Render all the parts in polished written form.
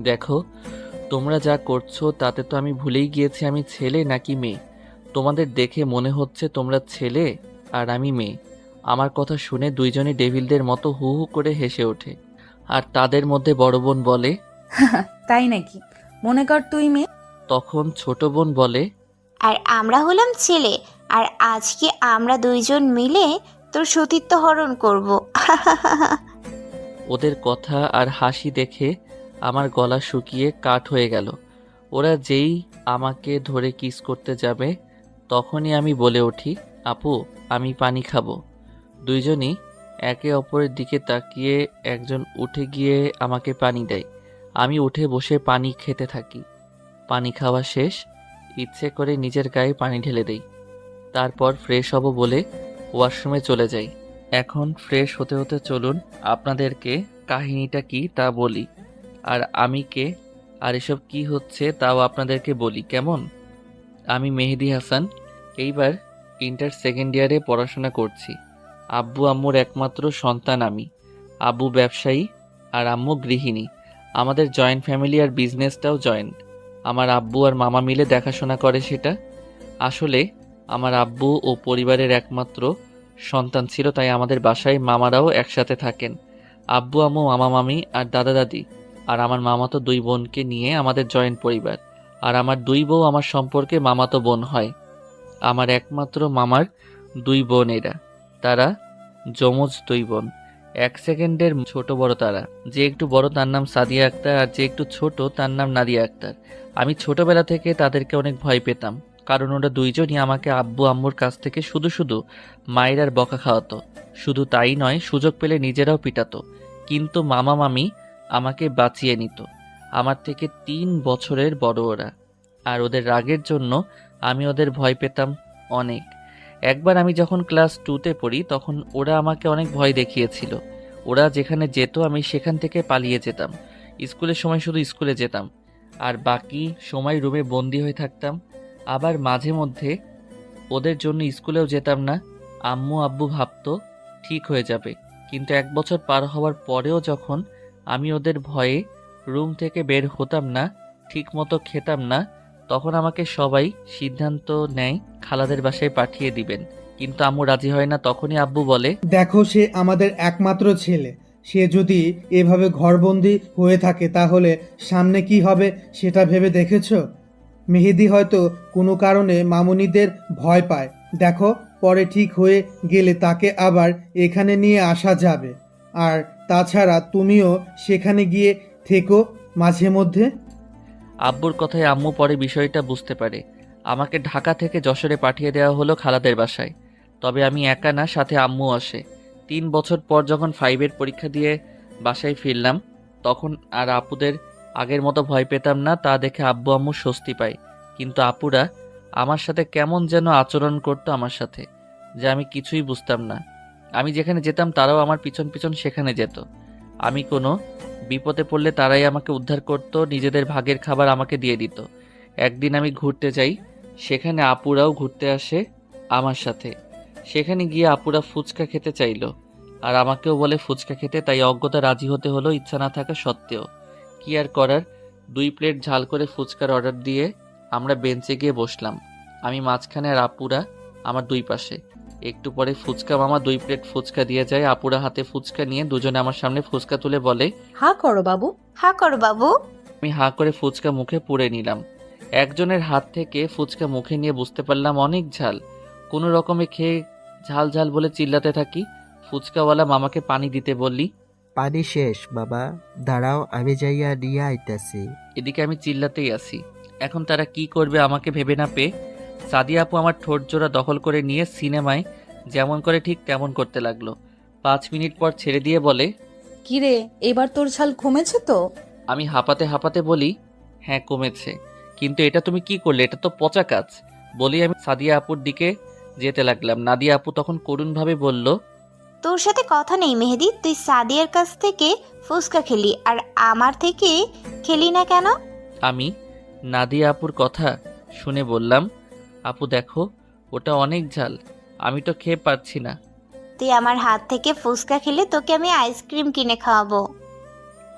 দেখো, তোমরা যা করছো তাতে তো আমি ভুলেই গিয়েছি আমি ছেলে নাকি মেয়ে। তোমাদের দেখে মনে হচ্ছে তোমরা ছেলে আর আমি মেয়ে। আমার কথা শুনে দুইজনই ডেভিলদের মতো হু হু করে হেসে ওঠে। আর তাদের মধ্যে বড় বোন বলে, তাই নাকি? মনে কর তুই মেয়ে। তখন ছোট বোন বলে, আর আমরা হলাম ছেলে, আর আজকে আমরা দুইজন মিলে তোর সতীত্ব হরণ করব। ওদের কথা আর হাসি দেখে আমার গলা শুকিয়ে কাঠ হয়ে গেল। ওরা যেই আমাকে ধরে কিস করতে যাবে তখনই আমি বলে উঠি, আপু আমি পানি খাবো। দুইজনই একে অপরের দিকে তাকিয়ে একজন উঠে গিয়ে আমাকে পানি দেয়। আমি উঠে বসে পানি খেতে থাকি। পানি খাওয়া শেষ, ইচ্ছে করে নিজের গায়ে পানি ঢেলে দেই। তারপর ফ্রেশ হব বলে ওয়াশরুমে চলে যাই। এখন ফ্রেশ হতে হতে চলুন আপনাদেরকে কাহিনীটা কি তা বলি, আর আমি কে আর এসব কি হচ্ছে তাও আপনাদেরকে বলি, কেমন? আমি মেহেদী হাসান, এইবার ইন্টার সেকেন্ড ইয়ারে পড়াশোনা করছি। আব্বু আম্মুর একমাত্র সন্তান আমি। আব্বু ব্যবসায়ী আর আম্মু গৃহিণী। আমাদের জয়েন্ট ফ্যামিলি আর বিজনেসটাও জয়েন্ট। আমার আব্বু আর মামা মিলে দেখাশোনা করে সেটা। আসলে আমার আব্বু ও পরিবারের একমাত্র সন্তান ছিল, তাই আমাদের বাসায় মামারাও একসাথে থাকেন। আব্বু আম্মু মামা মামি আর দাদা দাদি আর আমার মামাতো দুই বোনকে নিয়ে আমাদের জয়েন্ট পরিবার। আর আমার দুই বউ আমার সম্পর্কে মামাতো বোন হয়। আমার একমাত্র মামার দুই বোন এরা, তারা যমজ দুই বোন, এক সেকেন্ডের ছোট বড় তারা। যে একটু বড় তার নাম সাদিয়া আক্তার আর যে একটু ছোট তার নাম নাদিয়া আক্তার। আমি ছোটবেলা থেকে তাদেরকে অনেক ভয় পেতাম, কারণ ওরা দুইজনই আমাকে আব্বু আম্মুর কাছ থেকে শুধু শুধু মায়ের আর বকা খাওয়াতো। শুধু তাই নয়, সুযোগ পেলে নিজেরাও পিটাতো। কিন্তু মামা মামি আমাকে বাঁচিয়ে নিত। আমার থেকে 3 বছরের বড় ওরা, আর ওদের রাগের জন্য আমি ওদের ভয় পেতাম অনেক। একবার আমি যখন ক্লাস 2তে পড়ি তখন ওরা আমাকে অনেক ভয় দেখিয়েছিল। ওরা যেখানে যেত আমি সেখান থেকে পালিয়ে যেতাম। স্কুলের সময় শুধু স্কুলে যেতাম, আর বাকি সময় রুমে বন্দি হয়ে থাকতাম। আবার মাঝে মধ্যে ওদের জন্য স্কুলেও যেতাম না। আম্মু আব্বু ভাবতো ঠিক হয়ে যাবে, কিন্তু 1 বছর পার হওয়ার পরেও যখন আমি ওদের ভয়ে রুম থেকে বের হতাম না, ঠিক মতো খেতাম না, তখন আমাকে সবাই সিদ্ধান্ত নেয় খালাদের বাসায় পাঠিয়ে দিবেন। কিন্তু আম্মু রাজি হয় না। তখনই আব্বু বলে, দেখো, সে আমাদের একমাত্র ছেলে। সে যদি এভাবে ঘরবন্দি হয়ে থাকে তাহলে সামনে কি হবে সেটা ভেবে দেখেছো? মেহেদি হয়তো কোনো কারণে মামুনিদের ভয় পায়। দেখো, পরে ঠিক হয়ে গেলে তাকে আবার এখানে নিয়ে আসা যাবে। আর তাছাড়া তুমিও সেখানে গিয়ে থেকো মাঝে মধ্যে। আব্বুর কথায় আম্মু পরে বিষয়টা বুঝতে পারে। আমাকে ঢাকা থেকে যশোরে পাঠিয়ে দেওয়া হলো খালাদের বাসায়। তবে আমি একা না, সাথে আম্মু আসে। 3 বছর পর যখন 5-এর পরীক্ষা দিয়ে বাসায় ফিরলাম, তখন আর আপুদের আগের মতো ভয় পেতাম না। তা দেখে আব্বু আম্মু স্বস্তি পায়। কিন্তু আপুরা আমার সাথে কেমন যেন আচরণ করতো আমার সাথে, যা আমি কিছুই বুঝতাম না। আমি যেখানে যেতাম তারাও আমার পিছন পিছন সেখানে যেত। আমি কোনো বিপদে পড়লে তারাই আমাকে উদ্ধার করত, নিজেদের ভাগের খাবার আমাকে দিয়ে দিত। একদিন আমি ঘুরতে যাই, সেখানে আপুরাও ঘুরতে আসে আমার সাথে। সেখানে গিয়ে আপুরা ফুচকা খেতে চাইলো, আর আমাকেও বলে ফুচকা খেতে, তাই অজ্ঞতা রাজি হতে হলো ইচ্ছা না থাকা সত্ত্বেও। কি আর করার, 2 প্লেট ঝাল করে ফুচকার অর্ডার দিয়ে আমরা বেঞ্চে গিয়ে বসলাম। আমি মাঝখানে আর আপুরা আমার দুই পাশে। একটু পরে ফুচকা মামা 2 প্লেট ফুচকা দিয়ে যায়। আপুরা হাতে ফুচকা নিয়ে দুজনে আমার সামনে ফুচকা তুলে বলে, হা করো বাবু। হা কর বাবু। আমি হাঁ করে ফুচকা মুখে পুরে নিলাম। একজনের হাত থেকে ফুচকা মুখে নিয়ে বুঝতে পারলাম অনেক ঝাল। কোনো রকমে খেয়ে ঝাল ঝাল বলে চিল্লাতে থাকি। ফুচকাওয়ালা মামাকে পানি দিতে বললি, পানি শেষ বাবা, দাঁড়াও আমি যাইয়া নিয়ে আইতাছি। এদিকে আমি চিল্লাতেই আছি। এখন তারা কি করবে আমাকে ভেবে না পেয়ে সাদিয়া আপু আমার ঠোঁট জোড়া দখল করে নিয়ে সিনেমায় যেমন করে ঠিক তেমন করতে লাগলো। 5 মিনিট পর ছেড়ে দিয়ে বলে, কিরে, এবার তোর ঝাল কমেছে তো? আমি হাঁপাতে হাঁপাতে বলি, হ্যাঁ কমেছে। কিন্তু এটা তুমি কি করলে, এটা তো পচা কাজ। বলি আমি সাদিয়া আপুর দিকে যেতে লাগলাম। নাদিয়া আপু তখন করুণভাবে বলল, তোর সাথে কথা নেই মেহেদি, তুই সাদিয়ার কাছ থেকে ফুচকা খেলি আর আমার থেকে খেলি না কেন? আমি নাদিয়া আপুর কথা শুনে বললাম, আপু দেখো ওটা অনেক ঝাল, আমি তো খেয়ে পারছি না। তুই আমার হাত থেকে ফুচকা খেলে তোকে আমি আইসক্রিম কিনে খাওয়াবো।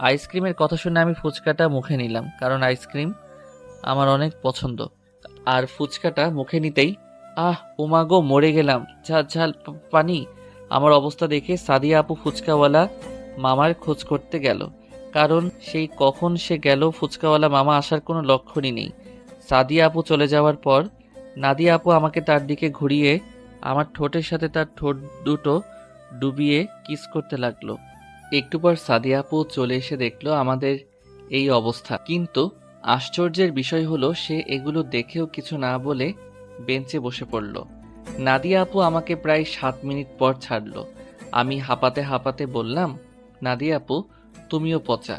আইসক্রিমের কথা শুনে আমি ফুচকাটা মুখে নিলাম, কারণ আইসক্রিম আমার অনেক পছন্দ। আর ফুচকাটা মুখে নিতেই ওমাগো মরে গেলাম, ঝাল ঝাল পানি। আমার অবস্থা দেখে সাদিয়া আপু ফুচকাওয়ালা মামার খোঁজ করতে গেল, কারণ সেই কখন সে গেল ফুচকাওয়ালা মামা আসার কোনো লক্ষণই নেই। সাদিয়া আপু চলে যাওয়ার পর নাদিয়া আপু আমাকে তার দিকে ঘুরিয়ে আমার ঠোঁটের সাথে তার ঠোঁট দুটো ডুবিয়ে কিস করতে লাগলো। একটু পর সাদিয়া আপু চলে এসে দেখলো আমাদের এই অবস্থা, কিন্তু আশ্চর্যের বিষয় হলো সে এগুলো দেখেও কিছু না বলে বেঞ্চে বসে পড়ল। নাদিয়া আপু আমাকে প্রায় 7 মিনিট পর ছাড়লো। আমি হাঁপাতে হাঁপাতে বললাম, নাদিয়া আপু তুমিও পচা,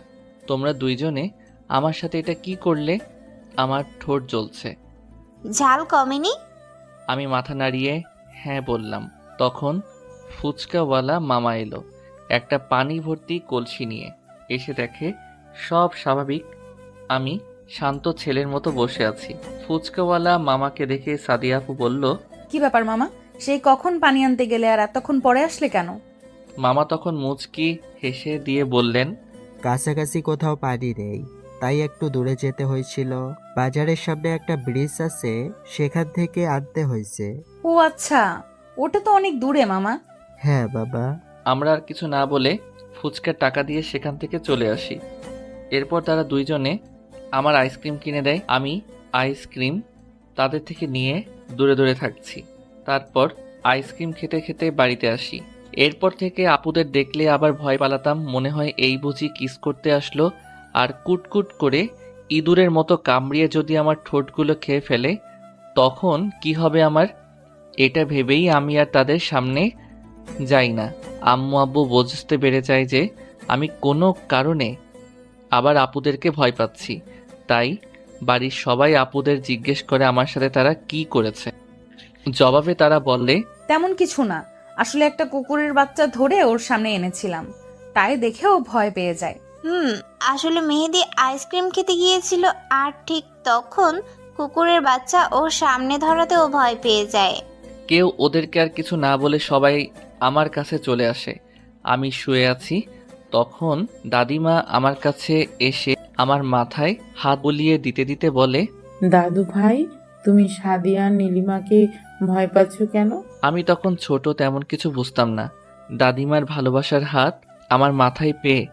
তোমরা দুইজনে আমার সাথে এটা কি করলে? আমার ঠোঁট জ্বলছে। ঝাল কমেনি? আমি মাথা নাড়িয়ে হ্যাঁ বললাম। তখন ফুচকাওয়ালা মামা এলো একটা পানি ভর্তি কলসি নিয়ে। এসে দেখে সব স্বাভাবিক, আমি শান্ত ছেলের মতো বসে আছি। ফুচকাওয়ালা মামাকে দেখে সাদিয়া আপু বলল, কি ব্যাপার মামা, সেই কখন পানি আনতে গেলে আর এতক্ষণ পরে আসলে কেন? মামা তখন মুচকি হেসে দিয়ে বললেন, কাছাকাছি কোথাও পানি নেই, তাই একটু দূরে যেতে হয়েছিল। বাজারের সামনে একটা ব্রিজ আছে, সেখান থেকে আনতে হয়েছে। ও আচ্ছা, ওটা তো অনেক দূরে মামা। হ্যাঁ বাবা। আমরা আর কিছু না বলে ফুচকার টাকা দিয়ে সেখান থেকে চলে আসি। এরপর তারা দুইজনে আমার আইসক্রিম কিনে দেয়। আমি আইসক্রিম তাদের থেকে নিয়ে দূরে দূরে থাকছি। তারপর আইসক্রিম খেতে খেতে বাড়িতে আসি। এরপর থেকে আপুদের দেখলে আবার ভয় পালাতাম, মনে হয় এই বুঝি কিস করতে আসলো, আর কুটকুট করে ইঁদুরের মতো কামড়িয়ে যদি আমার ঠোঁটগুলো খেয়ে ফেলে তখন কি হবে আমার। এটা ভেবেই আমি আর তাদের সামনে যাই না। আম্মু আব্বু বুঝতে পেরে যায় যে আমি কোনো কারণে আবার আপুদেরকে ভয় পাচ্ছি, তাই বাড়ির সবাই আপুদের জিজ্ঞেস করে আমার সাথে তারা কি করেছে। জবাবে তারা বলে, তেমন কিছু না, আসলে একটা কুকুরের বাচ্চা ধরে ওর সামনে এনেছিলাম, তাই দেখে ও ভয় পেয়ে যায়। আসলে মেহেদি আইসক্রিম খেতে গিয়েছিল, আর ঠিক তখন কুকুরের বাচ্চা ওর সামনে ধরাতে ও ভয় পেয়ে যায়। কেউ ওদেরকে আর কিছু না বলে সবাই আমার কাছে চলে আসে। আমি শুয়ে আছি, তখন দাদিমা আমার কাছে এসে আমার মাথায় হাত বুলিয়ে দিতে দিতে বলে, দাদু ভাই, তুমি সাদিয়া আর নীলিমাকে ভয় পাচ্ছ কেন? আমি তখন ছোট, তেমন কিছু বুঝতাম না। দাদিমার ভালোবাসার হাত আমার মাথায় পেয়ে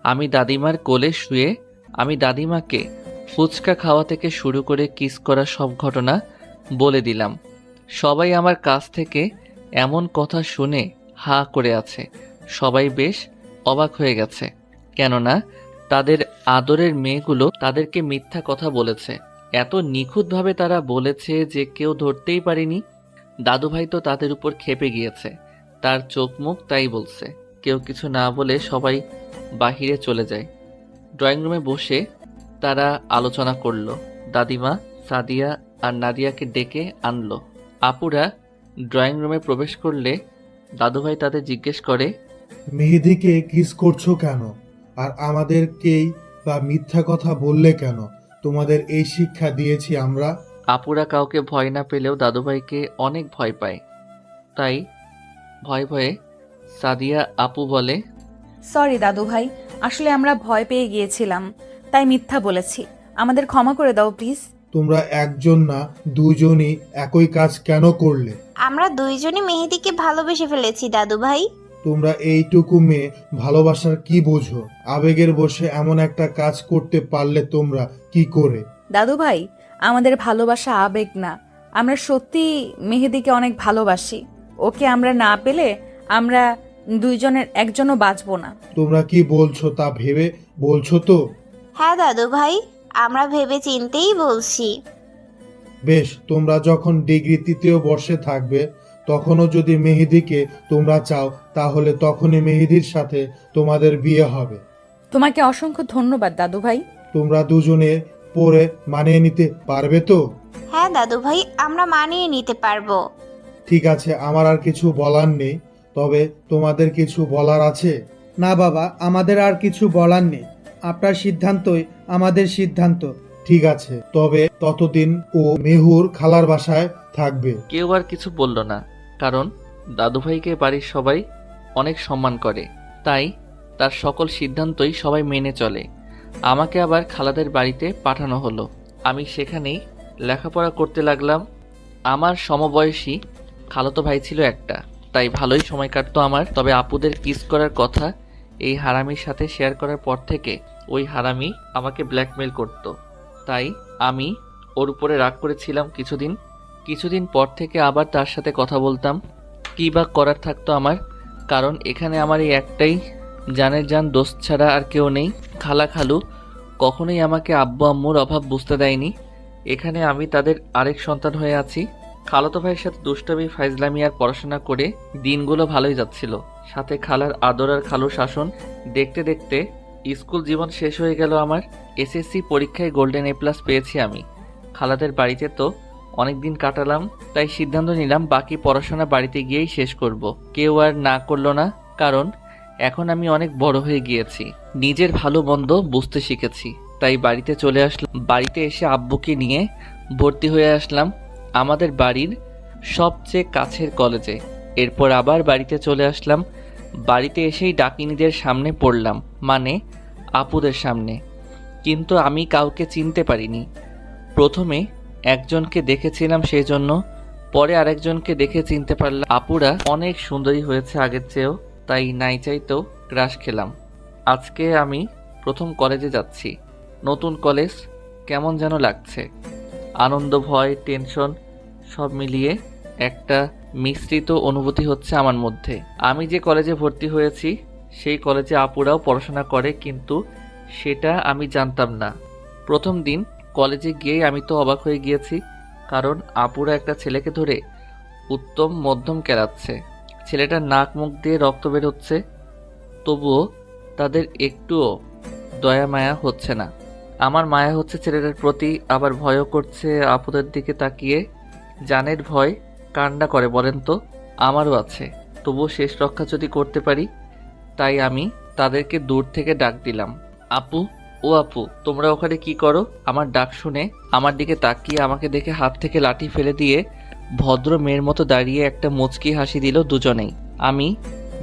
আমি দাদিমার কোলে শুয়ে আমি দাদিমাকে ফুচকা খাওয়া থেকে শুরু করে কিস করা সব ঘটনা বলে দিলাম। সবাই আমার কাছ থেকে এমন কথা শুনে হা করে আছে। সবাই বেশ অবাক হয়ে গেছে, কেননা তাদের আদরের মেয়েগুলো তাদেরকে মিথ্যা কথা বলেছে। এত নিখুঁতভাবে তারা বলেছে যে কেউ ধরতেই পারেনি। দাদুভাই তো তাদের উপর ক্ষেপে গিয়েছে, তার চোখ মুখ তাই বলছে। কেউ কিছু না বলে সবাই বাহিরে চলে যায়। ড্রয়িং রুমে বসে তারা আলোচনা করলো। দাদিমা সাদিয়া আর নাদিয়াকে ডেকে আনলো। আপুরা ড্রয়িং রুমে প্রবেশ করলে দাদুভাই তাদের জিজ্ঞেস করে, মেহেদিকে কিস করছো কেন? আর আমাদেরকেই বা মিথ্যা কথা বললে কেন? তোমাদের এই শিক্ষা দিয়েছি আমরা। আপুরা কাউকে ভয় না পেলেও দাদুভাইকে অনেক ভয় পায়, তাই ভয়ে ভয়ে সাদিয়া আপু বলে, সরি দাদু ভাই, আসলে আমরা ভয় পেয়ে গিয়েছিলাম, তাই মিথ্যা বলেছি, আমাদের ক্ষমা করে দাও প্লিজ। তোমরা একজন না দুজনই একই কাজ কেন করলে? আমরা দুইজনই মেহেদিকে ভালোবেসে ফেলেছি দাদু ভাই। তোমরা এইটুকু মেয়ে ভালোবাসার কি বোঝো? আবেগের বশে এমন একটা কাজ করতে পারলে তোমরা কি করে? দাদু ভাই, আমাদের ভালোবাসা আবেগ না, আমরা সত্যি মেহেদিকে অনেক ভালোবাসি। ওকে আমরা না পেলে আমরা দুইজনের একজনও বাঁচবো না। তোমরা কি বলছো তা ভেবে বলছো তো? হ্যাঁ দাদু ভাই, আমরা ভেবে চিন্তেই বলছি। বেশ, তোমরা যখন ডিগ্রি 3য় বর্ষে থাকবে তখনও যদি মেহেদিকে তোমরা চাও তাহলে তখনই মেহেদির সাথে তোমাদের বিয়ে হবে। তোমাকে অসংখ্য ধন্যবাদ দাদু ভাই। তোমরা দুজনে পরে মানিয়ে নিতে পারবে তো? হ্যাঁ দাদু ভাই, আমরা মানিয়ে নিতে পারবো। ঠিক আছে, আমার আর কিছু বলার নেই, তবে তোমাদের কিছু বলার আছে? না বাবা, আমাদের আর কিছু বলার নেই, আপনার সিদ্ধান্তই আমাদের সিদ্ধান্ত। ঠিক আছে, তবে ততদিন ও মেহুর খালার বাসায় থাকবে। কেউ আর কিছু বলল না, কারণ দাদুভাইকে বাড়ির সবাই অনেক সম্মান করে, তাই তার সকল সিদ্ধান্তই সবাই মেনে চলে। আমাকে আবার খালাদের বাড়িতে পাঠানো হলো। আমি সেখানেই লেখাপড়া করতে লাগলাম। আমার সমবয়সী খালাতো ভাই ছিল একটা, তাই ভালোই সময় কাটতো আমার। তবে আপুদের কিস করার কথা এই হারামির সাথে শেয়ার করার পর থেকে ওই হারামি আমাকে ব্ল্যাকমেল করত, তাই আমি ওর উপরে রাগ করেছিলাম কিছুদিন পর থেকে আবার তার সাথে কথা বলতাম। কী বা করার থাকতো আমার, কারণ এখানে আমার এই একটাই জানের জান দোস্ত ছাড়া আর কেউ নেই। খালা খালু কখনোই আমাকে আব্বু আম্মুর অভাব বুঝতে দেয়নি। এখানে আমি তাদের আরেক সন্তান হয়ে আছি। খালাতো ভাইয়ের সাথে দুষ্টামি ফাইজলামি আর পড়াশোনা করে দিনগুলো ভালোই যাচ্ছিল, সাথে খালার আদর আর খালুর শাসন দেখতে দেখতে স্কুল জীবন শেষ হয়ে গেল আমার। এসএসসি পরীক্ষায় গোল্ডেন এ+ পেয়েছি আমি। খালাদের বাড়িতে তো অনেক দিন কাটালাম, তাই সিদ্ধান্ত নিলাম বাকি পড়াশোনা বাড়িতে গিয়েই শেষ করব। কেউ আর না করলো না, কারণ এখন আমি অনেক বড় হয়ে গিয়েছি, নিজের ভালো মন্দ বুঝতে শিখেছি। তাই বাড়িতে চলে আসলাম। বাড়িতে এসে আব্বুকে নিয়ে ভর্তি হয়ে আসলাম আমাদের বাড়ির সবচেয়ে কাছের কলেজে। এরপর আবার বাড়িতে চলে আসলাম। বাড়িতে এসেই ডাকিনীদের সামনে পড়লাম, মানে আপুদের সামনে। কিন্তু আমি কাউকে চিনতে পারিনি। প্রথমে একজনকে দেখেছিলাম সেই জন্য, পরে আরেকজনকে দেখে চিনতে পারলাম। আপুরা অনেক সুন্দরী হয়েছে আগের চেয়েও, তাই নাই চাইতেও ক্রাশ খেলাম। আজকে আমি প্রথম কলেজে যাচ্ছি, নতুন কলেজ, কেমন যেন লাগছে। আনন্দ, ভয়, টেনশন সব মিলিয়ে একটা মিশ্রিত অনুভূতি হচ্ছে আমার মধ্যে। আমি যে কলেজে ভর্তি হয়েছি সেই কলেজে আপুরাও পড়াশোনা করে, কিন্তু সেটা আমি জানতাম না। প্রথম দিন কলেজে গিয়েই আমি তো অবাক হয়ে গিয়েছি, কারণ আপুরা একটা ছেলেকে ধরে উত্তম মধ্যম কেলাচ্ছে। ছেলেটার নাক মুখ দিয়ে রক্ত বের হচ্ছে, তবুও তাদের একটুও দয়া মায়া হচ্ছে না। আমার মায়া হচ্ছে ছেলেটার প্রতি, আবার ভয়ও করছে আপুদের দিকে তাকিয়ে। জানের ভয় কান্না করে বলেন তো, আমারও আছে, তবুও শেষ রক্ষা যদি করতে পারি। তাই আমি তাদেরকে দূর থেকে ডাক দিলাম, আপু, ও আপু, তোমরা ওখানে কি করো? আমার ডাক শুনে আমার দিকে তাকিয়ে আমাকে দেখে হাত থেকে লাঠি ফেলে দিয়ে ভদ্র মেয়ের মতো দাঁড়িয়ে একটা মুচকি হাসি দিল দুজনেই। আমি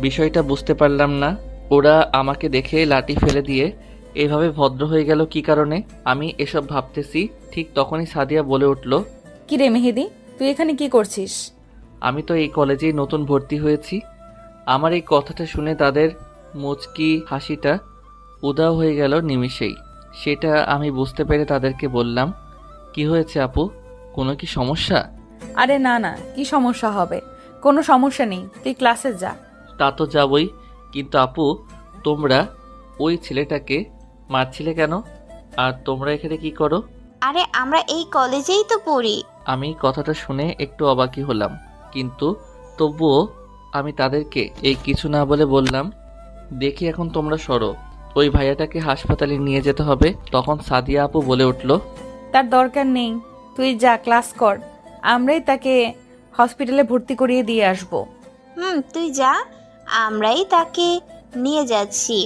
বিষয়টা বুঝতে পারলাম না, ওরা আমাকে দেখে লাঠি ফেলে দিয়ে এভাবে ভদ্র হয়ে গেল কি কারণে। আমি এসব ভাবতেছি, ঠিক তখনই সাদিয়া বলে উঠল, কি রে মেহেদি, তুই এখানে কি করছিস? আমি তো এই কলেজেই নতুন ভর্তি হয়েছি। আমার এই কথাটা শুনে তাদের মুচকি হাসিটা উধাও হয়ে গেল নিমিষেই। সেটা আমি বুঝতে পেরে তাদেরকে বললাম, কি হয়েছে আপু, কোনো কি সমস্যা? আরে না না, কি সমস্যা হবে? কোনো সমস্যা নেই, তুই ক্লাসে যা। তা তো যাবই, কিন্তু আপু, তোমরা ওই ছেলেটাকে মারছিলে কেন? আর তোমরা এখানে কি করো? আরে আমরা এই কলেজেই তো পড়ি। আমি কথাটা শুনে একটু অবাকই হলাম, কিন্তু তবুও আমি তাদেরকে এই কিছু না বলে বললাম, দেখি এখন তোমরা সরো, ওই ভাইয়াটাকে হাসপাতালে নিয়ে যেতে হবে। তখন সাদিয়া আপু বলে উঠল, তার দরকার নেই, তুই যা, ক্লাস কর, আমরাই তাকে হসপিটালে ভর্তি করিয়ে দিয়ে আসবো। তুই যা, আমরাই তাকে নিয়ে যাচ্ছি।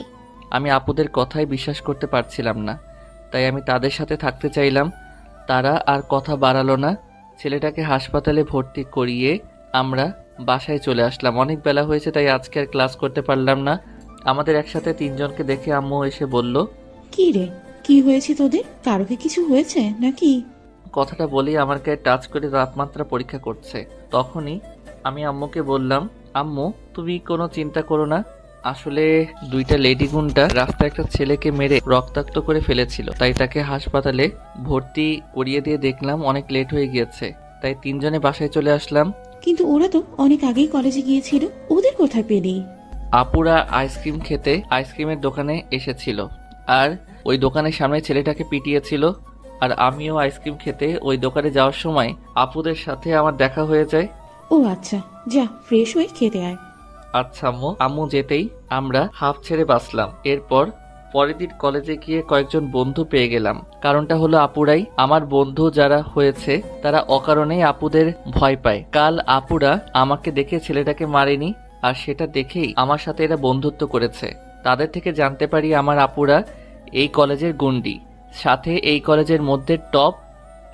আমি আপুদের কথাই বিশ্বাস করতে পারছিলাম না, তাই আমি তাদের সাথে থাকতে চাইলাম। তারা আর কথা বাড়ালো না। ছেলেটাকে হাসপাতালে ভর্তি করিয়ে আমরা বাসায় চলে আসলাম। অনেক বেলা হয়েছে, তাই আজকে আর ক্লাস করতে পারলাম না। আমাদের একসাথে তিনজনকে দেখে আম্মু এসে বলল, কি রে, কি হয়েছে তোদের? কারো কি কিছু হয়েছে নাকি? কথাটা বলেই আমার গায়ে টাচ করে তাপমাত্রা পরীক্ষা করছে। তখনই আমি আম্মুকে বললাম, আম্মু, তুমি কোনো চিন্তা করো না, আসলে দুইটা লেডি গুন্ডা রাস্তায় একটা ছেলেকে মেরে রক্তাক্ত করে ফেলেছিল, তাই তাকে হাসপাতালে ভর্তি করিয়ে দিয়ে দেখলাম অনেক লেট হয়ে গিয়েছে, তাই তিনজনে বাসায় চলে আসলাম। কিন্তু ওরা তো অনেক আগেই কলেজে গিয়েছিল, ওদের কোথায় পেলি? আপুরা আইসক্রিম খেতে আইসক্রিমের দোকানে এসেছিল, আর ওই দোকানের সামনে ছেলেটাকে পিটিয়েছিল। আর আমিও আইসক্রিম খেতে ওই দোকানে যাওয়ার সময় আপুদের সাথে আমার দেখা হয়ে যায়। ও আচ্ছা, যা ফ্রেশ হয়ে খেতে আয়। আচ্ছা আম্মু। আম্মু যেতেই আমরা হাফ ছেড়ে বাঁচলাম। এরপর পরের দিন কলেজে গিয়ে কয়েকজন বন্ধু পেয়ে গেলাম। কারণটা হলো আপুরাই। আমার বন্ধু যারা হয়েছে তারা অকারণেই আপুদের ভয় পায়। কাল আপুরা আমাকে দেখে ছেলেটাকে মারেনি, আর সেটা দেখেই আমার সাথে এরা বন্ধুত্ব করেছে। তাদের থেকে জানতে পারি আমার আপুরা এই কলেজের গুন্ডি, সাথে এই কলেজের মধ্যে টপ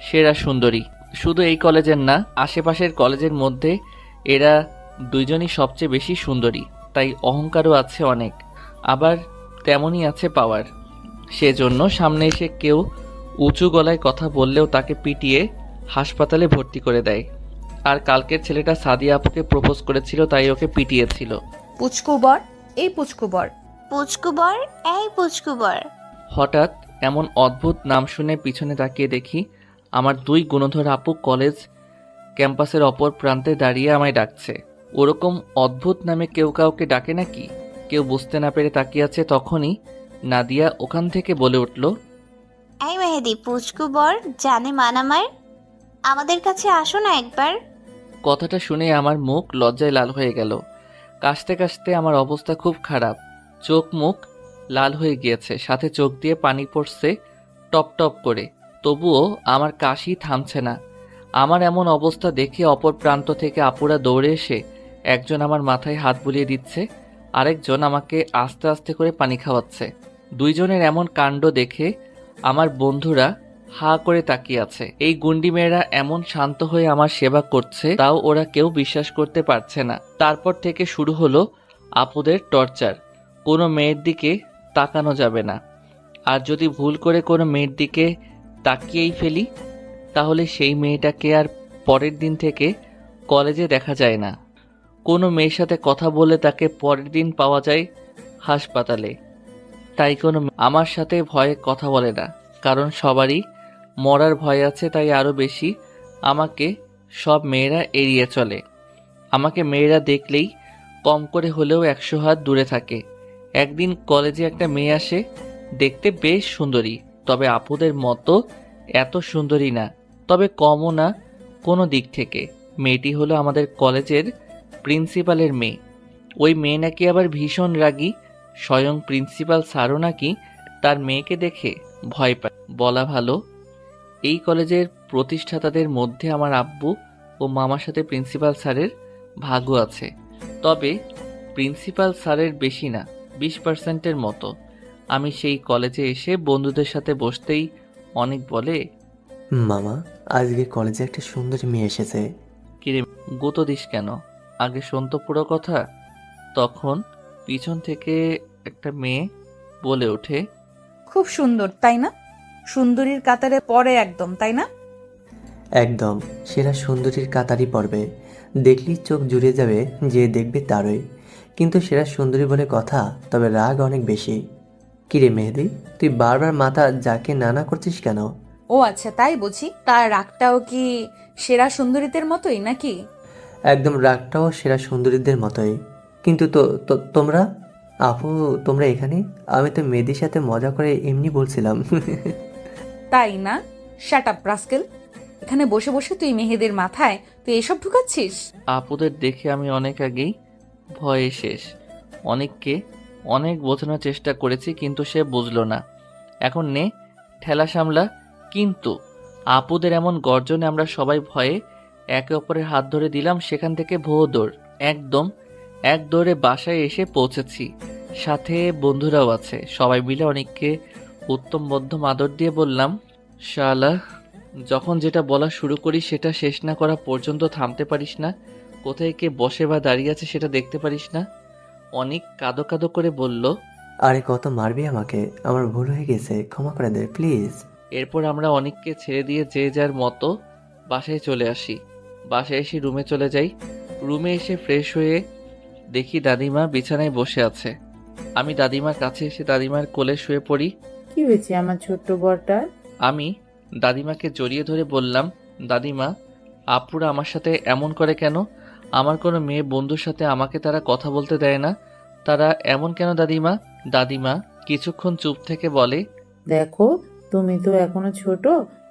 সেরা সুন্দরী। শুধু এই কলেজের না, আশেপাশের কলেজের মধ্যে এরা দুইজনই সবচেয়ে বেশি সুন্দরী, তাই অহংকারও আছে অনেক, আবার তেমনই আছে পাওয়ার। সেজন্য সামনে এসে কেউ উঁচু গলায় কথা বললেও তাকে পিটিয়ে হাসপাতালে ভর্তি করে দেয়। আর কালকের ছেলেটা সাদিয়া আপুকে প্রপোজ করেছিল, তাই ওকে পিটিয়েছিল। পুচকুবর, এই পুচকুবর। পুচকুবর, এই পুচকুবর। হঠাৎ এমন অদ্ভুত নাম শুনে পিছনে তাকিয়ে দেখি আমার দুই গুণধর আপু কলেজ ক্যাম্পাসের অপর প্রান্তে দাঁড়িয়ে আমায় ডাকছে। ওরকম অদ্ভুত নামে কেউ কাউকে ডাকে নাকি? কেউ বুঝতে না পেরে তাকিয়ে আছে। তখনই নাদিয়া ওখান থেকে বলে উঠল, এই মেহেদি, পুচকুবর জানে মানামার, আমাদের কাছে আসো না একবার। কথাটা শুনে আমার মুখ লজ্জায় লাল হয়ে গেল। কাশতে কাশতে আমার অবস্থা খুব খারাপ, চোখ মুখ লাল হয়ে গিয়েছে, সাথে চোখ দিয়ে পানি পড়ছে টপ টপ করে। তবুও আমার কাশি থামছে না। আমার এমন অবস্থা দেখে অপর প্রান্ত থেকে আপুরা দৌড়ে এসে একজন আমার মাথায় হাত বুলিয়ে দিচ্ছে, আরেকজন আমাকে আস্তে আস্তে করে পানি খাওয়াচ্ছে। দুইজনের এমন কাণ্ড দেখে আমার বন্ধুরা হা করে তাকিয়ে আছে। এই গুন্ডি মেয়েরা এমন শান্ত হয়ে আমার সেবা করছে, তাও ওরা কেউ বিশ্বাস করতে পারছে না। তারপর থেকে শুরু হলো আপুদের টর্চার। কোনো মেয়ের দিকে তাকানো যাবে না, আর যদি ভুল করে কোনো মেয়ের দিকে তাকিয়েই ফেলি তাহলে সেই মেয়েটাকে আর পরের দিন থেকে কলেজে দেখা যায় না। কোনো মেয়ের সাথে কথা বলে তাকে পরের দিন পাওয়া যায় হাসপাতালে। তাই কোনো আমার সাথে ভয়ে কথা বলে না, কারণ সবারই মরার ভয় আছে। তাই আরও বেশি আমাকে সব মেয়েরা এড়িয়ে চলে। আমাকে মেয়েরা দেখলেই কম করে হলেও 100 হাত দূরে থাকে। একদিন কলেজে একটা মেয়ে আসে, দেখতে বেশ সুন্দরী, তবে আপুদের মতো এত সুন্দরী না, তবে কমও না কোনো দিক থেকে। মেয়েটি হলো আমাদের কলেজের প্রিন্সিপালের মেয়ে। ওই মেয়ে নাকি আবার ভীষণ রাগী, স্বয়ং প্রিন্সিপাল স্যারও নাকি তার মেয়েকে দেখে ভয় পায়। বলা ভালো, এই কলেজের প্রতিষ্ঠাতাদের মধ্যে আমার আব্বু ও মামার সাথে প্রিন্সিপাল স্যারের ভাগও আছে, তবে প্রিন্সিপাল স্যারের বেশি না, 20%-এর মতো। আমি সেই কলেজে এসে বন্ধুদের সাথে বসতেই অনেক বলে, মামা, আজকে কলেজে একটা সুন্দরী মেয়ে এসেছে। কিরে গুঁতো দিস কেন? আগে শোন তো পুরো কথা। তখন পিছন থেকে একটা মেয়ে বলে ওঠে, খুব সুন্দর তাই না? সুন্দরীর কাতারে পড়ে একদম, তাই না? একদম সেরা সুন্দরীর কাতারই পড়বে, দেখলেই চোখ জুড়ে যাবে, যে দেখবে তারই। কিন্তু সেরা সুন্দরী বলে কথা, তবে রাগ অনেক বেশি। কিরে মেহেদি, তুই বারবার মাথা যাকে নানা করছিস কেন? ও আচ্ছা, তাই বুঝি। তার রাগটাও কি সেরা সুন্দরীদের মতোই নাকি? একদম রাগটাও সেরা সুন্দরীদের মতোই। কিন্তু তোমরা আপু, তোমরা এখানে? আমি তো মেহেদির সাথে মজা করে এমনি বলছিলাম। তাই না? Shut up rascal. এখানে বসে বসে তুই মেহেদের মাথায় তুই এসব ঢুকাচ্ছিস? আপুদের দেখে আমি অনেক আগেই ভয়ে শেষ। অনেককে অনেক বোঝানোর চেষ্টা করেছি, কিন্তু সে বুঝলো না। এখন নে ঠেলা সামলা। কিন্তু আপুদের এমন গর্জনে আমরা সবাই ভয়ে একে অপরের হাত ধরে দিলাম। সেখান থেকে ভো দৌড়, একদম এক দৌড়ে বাসায় এসে পৌঁছেছি। সাথে বন্ধুরাও আছে। সবাই মিলে অনেককে উত্তম মধ্যম আদর দিয়ে বললাম, শালা, যখন যেটা বলা শুরু করি সেটা শেষ না করা পর্যন্ত থামতে পারিস না। কোথায় কে বসে বা দাঁড়িয়ে আছে সেটা দেখতে পারিস না। অনেক কাঁদো কাঁদো করে বলল, আরে কত মারবি আমাকে? আমার ভুল হয়ে গেছে, ক্ষমা করে দে প্লিজ। এরপর আমরা অনেককে ছেড়ে দিয়ে যে যার মতো বাসায় চলে আসি। বাসায় এসে রুমে চলে যাই। রুমে এসে ফ্রেশ হয়ে দেখি দাদিমা বিছানায় বসে আছে। আমি দাদিমার কাছে এসে দাদিমার কোলে শুয়ে পড়ি। কি হয়েছে আমার ছোট্ট বরটা? আমি দাদিমাকে জড়িয়ে ধরে বললাম, দাদিমা, আপুরা আমার সাথে এমন করে কেন? আমার কোনো মেয়ে বন্ধুর সাথে আমাকে তারা কথা বলতে দেয় না। তারা এমন কেন দাদিমা? দাদিমা কিছুক্ষণ চুপ থেকে বলে, দেখো, তুমি তো এখনো ছোট,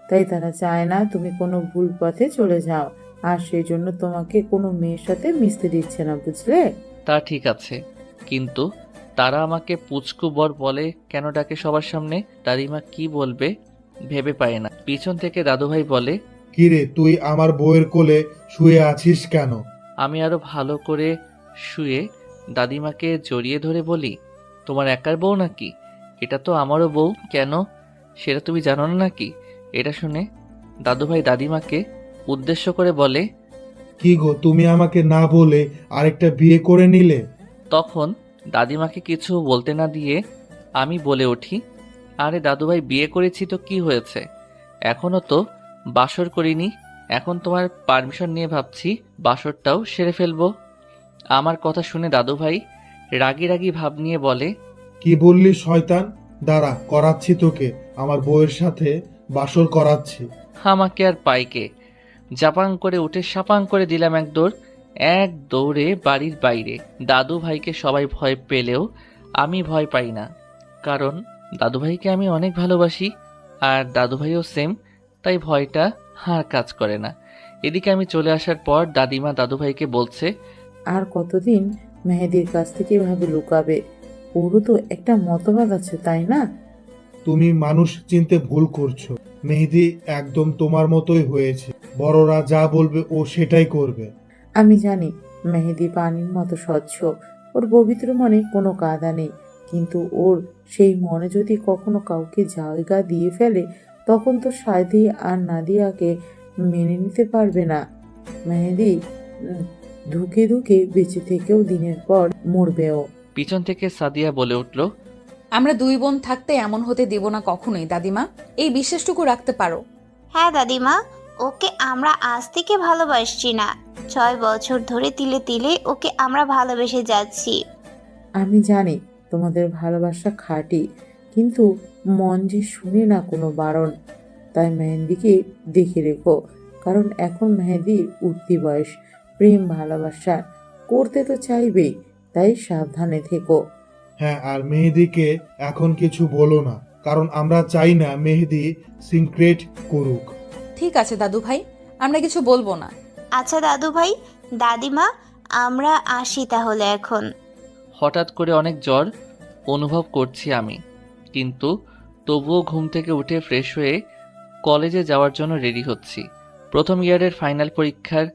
তাই তারা চায় না তুমি কোনো ভুল পথে চলে যাও, আর সেই জন্য তোমাকে কোনো মেয়ের সাথে মিশতে দিচ্ছে না, বুঝলে? তা ঠিক আছে, কিন্তু তারা আমাকে পুচকু বর বলে কেন ডাকে সবার সামনে? দাদিমা কি বলবে ভেবে পায় না। পিছন থেকে দাদুভাই বলে, কিরে, তুই আমার বউয়ের কোলে শুয়ে আছিস কেন? আমি আরো ভালো করে শুয়ে দাদিমাকে জড়িয়ে ধরে বলি, তোমার একার বউ নাকি? এটা তো আমারও বউ। কেন সেটা তুমি জানো না নাকি? এটা শুনে দাদুভাই দাদিমাকে উদ্দেশ্য করে বলে, কি গো, তুমি আমাকে না বলে আরেকটা বিয়ে করে নিলে? তখন দাদিমাকে কিছু বলতে না দিয়ে আমি বলে উঠি, আরে দাদুভাই, বিয়ে করেছি তো কি হয়েছে, এখনো তো বাসর করিনি। এখন তোমার পারমিশন নিয়ে ভাবছি বাসরটাও সেরে ফেলবো। আমার কথা শুনে দাদুভাই রাগি রাগি ভাব নিয়ে বলে, কি বললি শয়তান? দাঁড়া, করাচ্ছি তোকে, আমার বউয়ের সাথে বাসর করাচ্ছি। আমাকে আর পাইকে জাপাং করে উঠে সাপাং করে দিলাম এক দৌড়ে বাড়ির বাইরে। দাদু ভাইকে সবাই ভয় পেলেও আমি ভয় পাই না, কারণ দাদু ভাইকে আমি অনেক ভালোবাসি, আর দাদু ভাইও সেম, তাই ভয়টা আর কাজ করে না। এদিকে আমি চলে আসার পর দাদিমা দাদু ভাইকে বলছে, আর কতদিন মেহেদির কাছ থেকে এভাবে লুকাবে? ওরও তো একটা মতবাদ আছে, তাই না? তুমি মানুষ চিনতে ভুল করছো। মেহেদি একদম তোমার মতোই হয়েছে। বড়রা যা বলবে ও সেটাই করবে। আমি জানি মেহেদি পানির মতো স্বচ্ছ, ওর পবিত্র মনে কোনো কাদা নেই, কিন্তু ওর সেই মনে যদি কখনো কাউকে জায়গা দিয়ে ফেলে, তখন তো সাদি আর নাদিয়াকে মেনে নিতে পারবে না। মেহেদি ধুকে ধুকে বেঁচে থেকেও দিনের পর মরবেও। পিছন থেকে সাদিয়া বলে উঠল, আমরা দুই বোন থাকতে এমন হতে দেব না কখনোই দাদিমা, এই বিশ্বাসটুকু রাখতে পারো। হ্যাঁ দাদিমা, ওকে আমরা আজ থেকে ভালোবাসছি না, 6 বছর ধরে তিলে তিলে ওকে আমরা ভালোবেসে যাচ্ছি। আমি জানি তোমাদের ভালোবাসা খাঁটি, কিন্তু মন যে শুনে না কোনো বারণ। তাই মেহেন্দিকে দেখে রেখো, কারণ এখন মেহেদির উঠতি বয়স, প্রেম ভালোবাসা করতে তো চাইবেই, তাই সাবধানে থেকো। হ্যাঁ, আর মেহেদিকে এখন কিছু বলো না, কারণ আমরা চাই না মেহেদি সিক্রেট করুক। ঠিক আছে দাদু ভাই, আমরা কিছু বলবো না। আচ্ছা দাদু ভাই, দাদিমা, আমরা আসি তাহলে এখন। হঠাৎ করে অনেক জ্বর অনুভব করছি আমি, কিন্তু তবুও ঘুম থেকে উঠে ফ্রেশ হয়ে কলেজে যাওয়ার জন্য রেডি হচ্ছি। প্রথম ইয়ারের ফাইনাল পরীক্ষার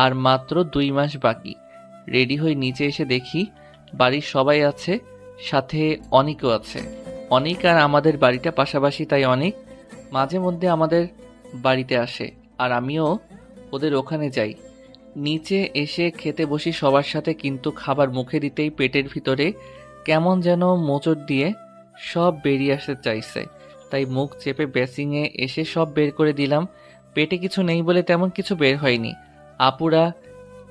আর মাত্র 2 মাস বাকি। রেডি হয়ে নিচে এসে দেখি বাড়ির সবাই আছে, সাথে অনিকও আছে। অনিক আর আমাদের বাড়িটা পাশাপাশি, তাই অনেক মাঝে মধ্যে আমাদের বাড়িতে আসে, আর আমিও ওদের ওখানে যাই। নিচে এসে খেতে বসি সবার সাথে, কিন্তু খাবার মুখে দিতেই পেটের ভিতরে কেমন যেন মোচড় দিয়ে সব বেরিয়ে আসতে চাইছে, তাই মুখ চেপে বেসিংয়ে এসে সব বের করে দিলাম। পেটে কিছু নেই বলে তেমন কিছু বের হয়নি। আপুরা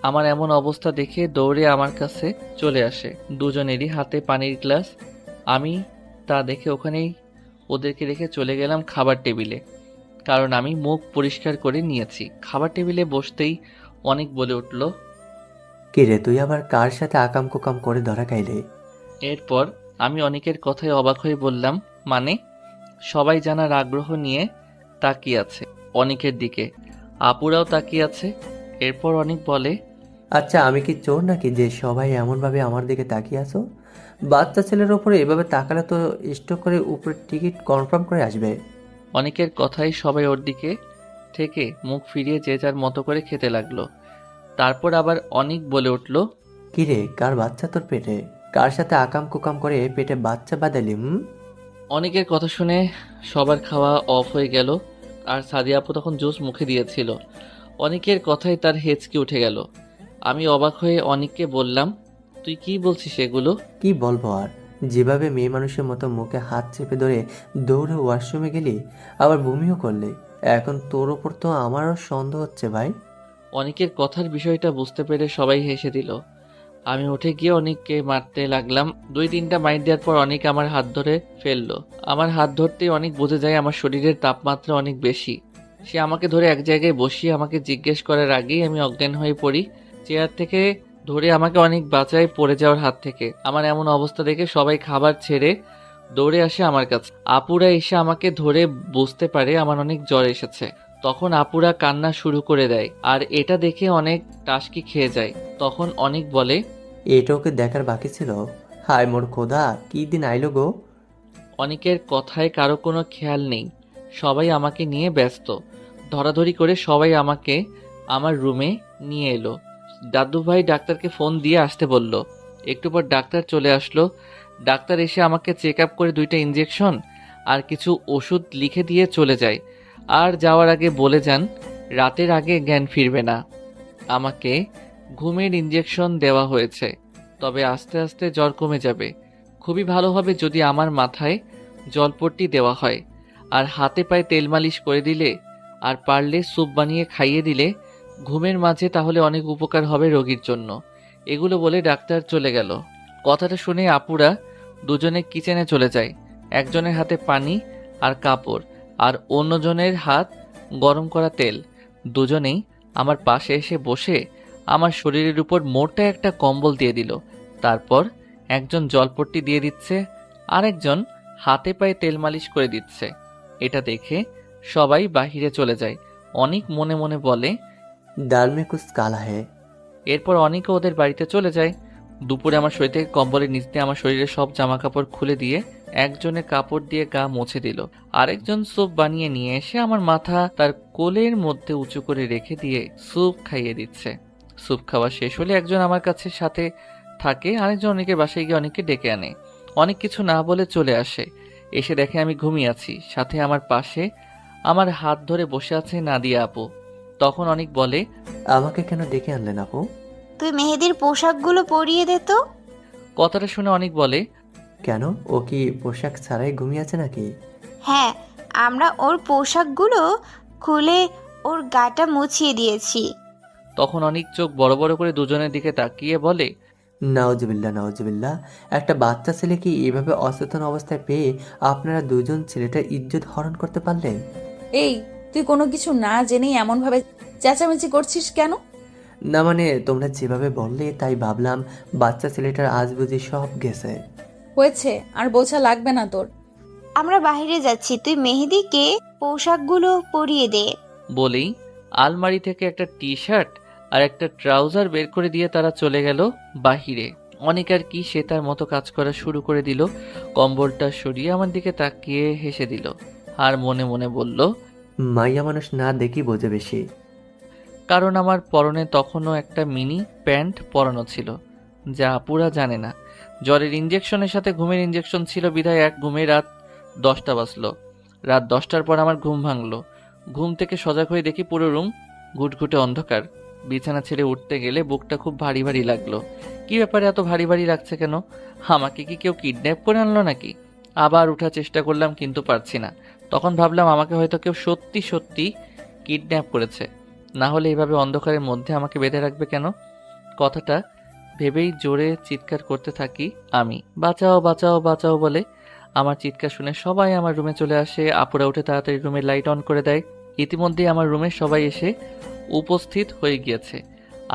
আমার এমন অবস্থা দেখে দৌড়ে আমার কাছে চলে আসে, দুজনেরই হাতে পানির গ্লাস। আমি তা দেখে ওখানেই ওদেরকে রেখে চলে গেলাম খাবার টেবিলে, কারণ আমি মুখ পরিষ্কার করে নিয়েছি। খাবার টেবিলে বসতেই অনেক বলে উঠল, কিরে, তুই আবার কার সাথে আকাম কুকাম করে ধরা খাইলে? এরপর আমি অনেকের কথায় অবাক হয়ে বললাম, মানে? সবাই জানার আগ্রহ নিয়ে তাকিয়ে আছে অনেকের দিকে, আপুরাও তাকিয়ে আছে। এরপর অনেক বলে, আচ্ছা, আমি কি চোর নাকি যে সবাই এমনভাবে আমার দিকে তাকিয়ে আছো? বাচ্চা ছেলের ওপরে এভাবে তাকালে তো স্টক করে উপরে টিকিট কনফার্ম করে আসবে। অনেকের কথাই সবাই ওর দিকে থেকে মুখ ফিরিয়ে যে যার মতো করে খেতে লাগলো। তারপর আবার অনেক বলে উঠল, কিরে, কার বাচ্চা তোর পেটে? কার সাথে আকাম কুকাম করে পেটে বাচ্চা বাঁধালি? অনেকের কথা শুনে সবার খাওয়া অফ হয়ে গেল, আর সাদিয়া আপু তখন জুস মুখে দিয়েছিল। অনেকের কথাই তার হেঁচকি উঠে গেল। আমি অবাক হয়ে অনেককে বললাম, তুই কি বলছিস এগুলো? কি বলবো আর, যেভাবে মেয়ে মানুষের মতো মুখে হাত চেপে ধরে দৌড়ে ওয়াশরুমে গেলি, আবার বমিও করলে, এখন তোর ওপর তো আমারও সন্দেহ হচ্ছে ভাই। অনেকের কথার বিষয়টা বুঝতে পেরে সবাই হেসে দিল। আমি উঠে গিয়ে অনেককে মারতে লাগলাম। 2-3টা মাইর দেওয়ার পর অনেক আমার হাত ধরে ফেললো। আমার হাত ধরতেই অনেক বোঝা যায় আমার শরীরের তাপমাত্রা অনেক বেশি। সে আমাকে ধরে এক জায়গায় বসিয়ে আমাকে জিজ্ঞেস করার আগেই আমি অজ্ঞান হয়ে পড়ি। চেয়ার থেকে ধরে আমাকে অনেক বাঁচায় পড়ে যাওয়ার হাত থেকে। আমার এমন অবস্থা দেখে সবাই খাবার ছেড়ে দৌড়ে আসে আমার কাছে। আপুরা এসে আমাকে ধরে বুঝতে পারে আমার অনেক জ্বর এসেছে। তখন আপুরা কান্না শুরু করে দেয়, আর এটা দেখে অনেক টাসকি খেয়ে যায়। তখন অনেক বলে, এটা ওকে দেখার বাকি ছিল। হায় মোর খোদা, কি দিন আইলো গো। অনেকের কথায় কারো কোনো খেয়াল নেই, সবাই আমাকে নিয়ে ব্যস্ত। ধরাধরি করে সবাই আমাকে আমার রুমে নিয়ে এলো। দাদু ভাই ডাক্তারকে ফোন দিয়ে আসতে বলল। একটু পর ডাক্তার চলে আসলো। ডাক্তার এসে আমাকে চেক আপ করে 2টা ইঞ্জেকশন আর কিছু ওষুধ লিখে দিয়ে চলে যায়, আর যাওয়ার আগে বলে যান রাতের আগে জ্ঞান ফিরবে না। আমাকে ঘুমের ইঞ্জেকশন দেওয়া হয়েছে, তবে আস্তে আস্তে জ্বর কমে যাবে। খুবই ভালো হবে যদি আমার মাথায় জলপট্টি দেওয়া হয়, আর হাতে পায়ে তেল মালিশ করে দিলে, আর পারলে স্যুপ বানিয়ে খাইয়ে দিলে ঘুমের মাঝে, তাহলে অনেক উপকার হবে রোগীর জন্য। এগুলো বলে ডাক্তার চলে গেল। কথাটা শুনে আপুরা দুজনে কিচেনে চলে যায়। একজনের হাতে পানি আর কাপড়, আর অন্যজনের হাত গরম করা তেল। দুজনেই আমার পাশে এসে বসে আমার শরীরের উপর মোটা একটা কম্বল দিয়ে দিল। তারপর একজন জলপট্টি দিয়ে দিচ্ছে, আরেকজন হাতে পায়ে তেল মালিশ করে দিচ্ছে। এটা দেখে সবাই বাহিরে চলে যায়। অনেক মনে মনে বলে, दाल में कुछ काला है। এরপর অনেকে ওদের বাড়িতে চলে যায়। দুপুরে আমার শরীর থেকে কম্বলের নিচ দিয়ে আমার শরীরের সব জামা কাপড় খুলে দিয়ে একজনে কাপড় দিয়ে গা মুছে দিল, আরেকজন স্যুপ বানিয়ে নিয়ে এসে আমার মাথা তার কোলের মধ্যে উঁচু করে রেখে দিয়ে স্যুপ খাইয়ে দিচ্ছে। স্যুপ খাওয়া শেষ হলে একজন আমার কাছে সাথে থাকে, আরেকজন অনেকের বাসায় গিয়ে অনেককে ডেকে আনে। অনেক কিছু না বলে চলে আসে, এসে দেখে আমি ঘুমিয়ে আছি। সাথে আমার পাশে আমার হাত ধরে বসে আছে নাদিয়া আপু। তখন অনেক বলে, আমাকে কেন ডেকে আনলেন আপু? তুই মেহেদির পোশাকগুলো পরিয়ে দে তো। কথাটা শুনে অনেক বলে, কেন, ও কি পোশাক ছাড়াই ঘুমিয়ে আছে নাকি? হ্যাঁ, আমরা ওর পোশাকগুলো খুলে ওর গাটা মুছিয়ে দিয়েছি। তখন অনেক চোখ বড় বড় করে দুজনের দিকে তাকিয়ে বলে, নাউজুবিল্লাহ নাউজুবিল্লাহ, একটা বাচ্চা ছেলেকে এভাবে অচেতন অবস্থায় পেয়ে আপনারা দুজন ছেলেটার ইজ্জত হরণ করতে পারলেন? এই, তুই কোনো কিছু না জেনেই এমনভাবে চেঁচামেচি করছিস কেন? না মানে তোমরা যেভাবে বললে তাই ভাবলাম বাচ্চা ছেলেটার আজ বুঝি সব গেছে। হয়েছে, আর বোঝা লাগবে না তোর। আমরা বাইরে যাচ্ছি, তুই মেহেদিকে পোশাকগুলো পরিয়ে দে। বলেই আলমারি থেকে একটা টি শার্ট আর একটা ট্রাউজার বের করে দিয়ে তারা চলে গেল বাহিরে। অনেক আর কি সে তার মতো কাজ করা শুরু করে দিল। কম্বলটা সরিয়ে আমার দিকে তাকিয়ে হেসে দিল, আর মনে মনে বলল, মাইয়া মানুষ না দেখি বোঝে বেশি। কারণ আমার পরনে তখনও একটা মিনি প্যান্ট পরানো ছিল, যা আপুরা জানে না। জ্বরের ইঞ্জেকশনের সাথে ঘুমের ইঞ্জেকশন ছিল বিধায় এক ঘুমে রাত 10টা বাজলো। রাত 10টার পর আমার ঘুম ভাঙলো। ঘুম থেকে সজাগ হয়ে দেখি পুরো রুম ঘুটঘুটে অন্ধকার। বিছানা ছেড়ে উঠতে গেলে বুকটা খুব ভারী ভারী লাগলো। কি ব্যাপারে এত ভারী ভারী লাগছে কেন? আমাকে কি কেউ কিডন্যাপ করে আনলো নাকি? আবার উঠার চেষ্টা করলাম, কিন্তু পারছি না। তখন ভাবলাম আমাকে হয়তো কেউ সত্যি সত্যি কিডন্যাপ করেছে, না হলে এইভাবে অন্ধকারের মধ্যে আমাকে বেঁধে রাখবে কেন? কথাটা ভেবেই জোরে চিৎকার করতে থাকি আমি, বাঁচাও বাঁচাও বাঁচাও বলে। আমার চিৎকার শুনে সবাই আমার রুমে চলে আসে। আপুরা উঠে তাড়াতাড়ি রুমের লাইট অন করে দেয়। ইতিমধ্যে আমার রুমে সবাই এসে উপস্থিত হয়ে গিয়েছে।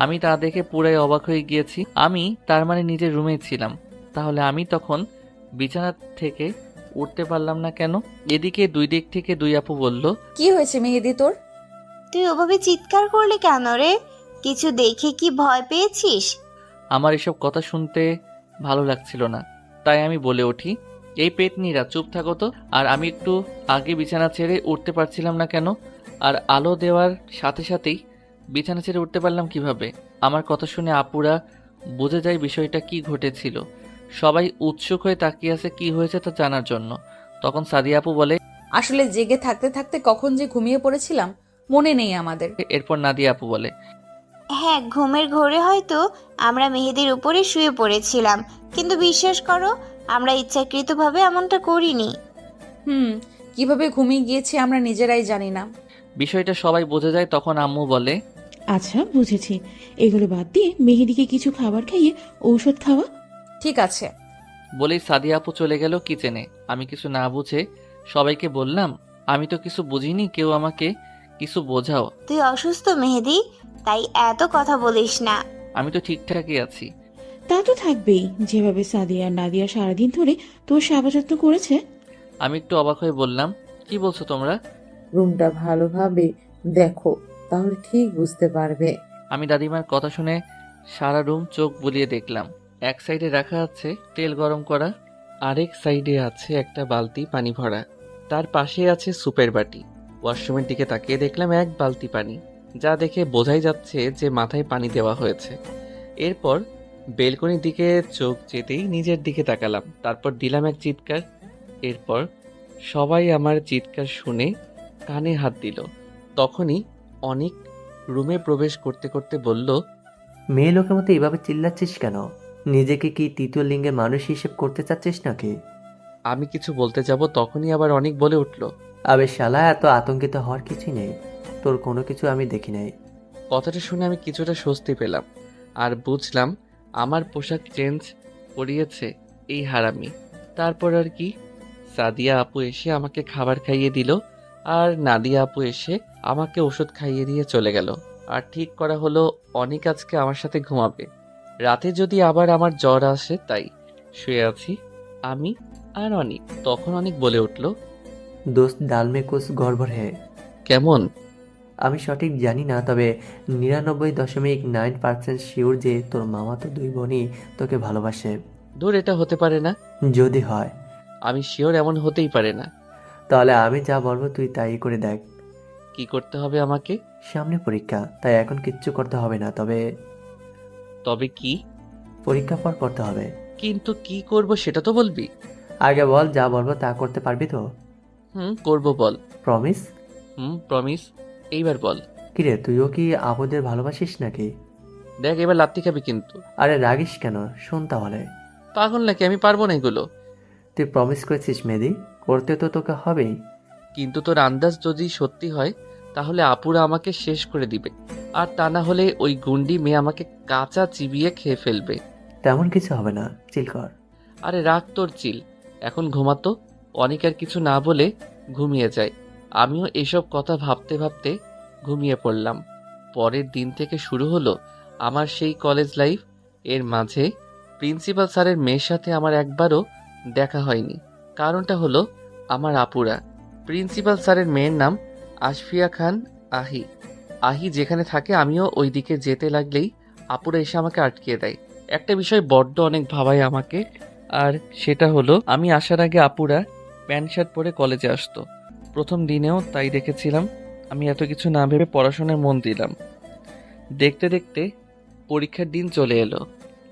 আমি তা দেখে পুরাই অবাক হয়ে গিয়েছি। আমি তার মানে নিজের রুমেই ছিলাম, তাহলে আমি তখন বিছানা থেকে উঠতে পারলাম না কেন? এদিকে দুই দিক থেকে দুই আপু বলল, কি হয়েছে মেহেদি তোর? তুই ওভাবে চিৎকার করলি কেন রে? কিছু দেখে কি ভয় পেয়েছিস? আমার এসব কথা শুনতে ভালো লাগছিল না, তাই আমি বলে উঠি, এই পেটনিরা চুপ থাকো তো। আর আমি একটু আগে বিছানা ছেড়ে উঠতে পারছিলাম না কেন? আর আলো দেওয়ার সাথে সাথেই বিছানা ছেড়ে উঠতে পারলাম কিভাবে? আমার কথা শুনে আপুরা বুঝে যায় বিষয়টা কি ঘটেছিল। সবাই উৎসুক হয়ে তাকিয়ে আছে কি হয়েছে তা জানার জন্য। তখন সাদিয়া আপু বলে, আসলে জেগে থাকতে থাকতে কখন যে ঘুমিয়ে পড়েছিলাম মনে নেই আমাদের। এরপর নাদিয়া আপু বলে, হ্যাঁ, ঘুমের ঘোরে হয়তো আমরা মেহেদির উপরে শুয়ে পড়েছিলাম, কিন্তু বিশ্বাস করো আমরা ইচ্ছাকৃতভাবে এমনটা করিনি। কিভাবে ঘুমিয়ে গিয়েছি আমরা নিজেরাই জানি না। বিষয়টা সবাই বুঝে যায়। তখন আম্মু বলে, আচ্ছা বুঝেছি, এগুলো বাদ দিয়ে মেহেদিকে কিছু খাবার খাইয়ে ঔষধ খাওয়া। ঠিক আছে। বলেই সাদিয়া আপু চলে গেল কিচেনে। আমি কিছু না বুঝে সবাইকে বললাম, আমি তো কিছু বুঝিনি, কেউ আমাকে কিছু বোঝাও। তুই অসুস্থ মেহেদি, তাই এত কথা বলিস না। আমি তো ঠিকঠাকই আছি। তা তো থাকবেই, যেভাবে সাদিয়া আর নাদিয়া সারাদিন ধরে তোর সেবা যত্ন করেছে। আমি একটু অবাক হয়ে বললাম, কি বলছো তোমরা? রুমটা ভালোভাবে দেখো, তাহলে ঠিক বুঝতে পারবে। আমি দাদিমার কথা শুনে সারা রুম চোখ বুলিয়ে দেখলাম। এক সাইডে রাখা আছে তেল গরম করা, আরেক সাইডে আছে একটা বালতি পানি ভরা, তার পাশে আছে সুপের বাটি। ওয়াশরুমের দিকে তাকিয়ে দেখলাম এক বালতি পানি, যা দেখে বোঝাই যাচ্ছে যে মাথায় পানি দেওয়া হয়েছে। এরপর বেলকনির দিকে চোখ যেতেই নিজের দিকে তাকালাম, তারপর দিলাম এক চিৎকার। এরপর সবাই আমার চিৎকার শুনে কানে হাত দিল। তখনই অনেক রুমে প্রবেশ করতে করতে বলল, মেয়ে লোকের মতো এভাবে চিল্লাচ্ছিস কেন? নিজেকে কি তৃতীয় লিঙ্গের মানুষ হিসেব করতে চাচ্ছিস নাকি? আমি কিছু বলতে যাব তখনই আবার অনেক বলে উঠল, আবে শালা, এত আতঙ্কিত হওয়ার কিছুই নেই। তোর কোনো কিছু আমি দেখি নাই। কথাটা শুনে আমি কিছুটা স্বস্তি পেলাম আর বুঝলাম আমার পোশাক চেঞ্জ করিয়েছে এই হারামি। তারপর আর কি, সাদিয়া আপু এসে আমাকে খাবার খাইয়ে দিল আর নাদিয়া আপু এসে আমাকে ওষুধ খাইয়ে দিয়ে চলে গেল। আর ঠিক করা হলো অনিক আজকে আমার সাথে ঘুমাবে, রাতে যদি আবার আমার জ্বর আসে। তাই শুয়ে আছি আমি আর অনিক। তখন অনিক বলে উঠল, দোস্ত ডাল মে কুছ গড়বড় হে। কেমন? আমি সঠিক জানি না, তবে 99.9% শিওর যে তোর মামা তো দুই বোনই তোকে ভালোবাসে। দূর, এটা হতে পারে না। যদি হয় আমি শিওর এমন হতেই পারে না। তাহলে আমি যা বলবো তুই তাই করে দেখ। কি করতে হবে আমাকে? সামনে পরীক্ষা, তাই এখন কিচ্ছু করতে হবে না, তবে তবে কি? পরীক্ষা পর করতে হবে। কিন্তু কি করব সেটা তো বলবি। আগে বল, যা বলবো তা করতে পারবি তো? করব, বল। প্রমিস? প্রমিস। এইবার বল। কিরে, তুইও কি আপুদের ভালোবাসিস নাকি? দেখ, এবার লাত্তি খাবি কিন্তু। আরে রাগিস কেন, শোন তাহলে। পাগল নাকি? আমি পারবো না এগুলো। তুই প্রমিস করেছিস মেহেদি, করতে তো তোকে হবেই। কিন্তু তোর আন্দাজ যদি সত্যি হয় তাহলে আপুরা আমাকে শেষ করে দিবে, আর তা না হলে ওই গুন্ডি মেয়ে আমাকে কাঁচা চিবিয়ে খেয়ে ফেলবে। তেমন কিছু হবে না, চিল কর। আরে রাখ তোর চিল, এখন ঘুমাতো। অনেক আর কিছু না বলে ঘুমিয়ে যায়। আমিও এসব কথা ভাবতে ভাবতে ঘুমিয়ে পড়লাম। পরের দিন থেকে শুরু হলো আমার সেই কলেজ লাইফ। এর মাঝে প্রিন্সিপাল স্যারের মেয়ের সাথে আমার একবারও দেখা হয়নি। কারণটা হলো আমার আপুরা। প্রিন্সিপাল স্যারের মেয়ের নাম আশফিয়া খান আহি। আহি যেখানে থাকে আমিও ওই দিকে যেতে লাগলেই আপুরা এসে আমাকে আটকিয়ে দেয়। একটা বিষয় বড্ড অনেক ভাবায় আমাকে, আর সেটা হলো আমি আসার আগে আপুরা প্যান্ট শার্ট পরে কলেজে আসতো। প্রথম দিনেও তাই দেখেছিলাম। আমি এত কিছু না ভেবে পড়াশোনায় মন দিলাম। দেখতে দেখতে পরীক্ষার দিন চলে এলো।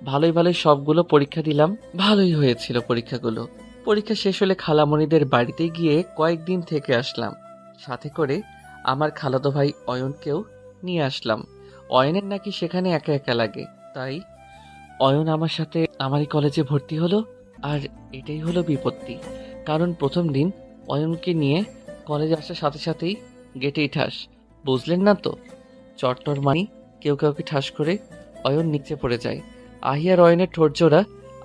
ভালোই ভালোই সবগুলো পরীক্ষা দিলাম। ভালোই হয়েছিল পরীক্ষাগুলো। পরীক্ষা শেষ হলে খালামণিদের বাড়িতে গিয়ে কয়েকদিন থেকে আসলাম। সাথে করে আমার খালাতো ভাই অয়নকেও নিয়ে আসলাম। অয়নের নাকি সেখানে একা একা লাগে, তাই অয়ন আমার সাথে আমারই কলেজে ভর্তি হলো। আর এটাই হলো বিপত্তি, কারণ প্রথম দিন অয়নকে নিয়ে কলেজে আসার সাথে সাথেই গেটেই ঠাস। বুঝলেন না তো? চট্টর মানি কেউ কাউকে ঠাস করে অয়ন নিচে পড়ে যায়। আহি আর অয়নের ঠোঁটজোড়া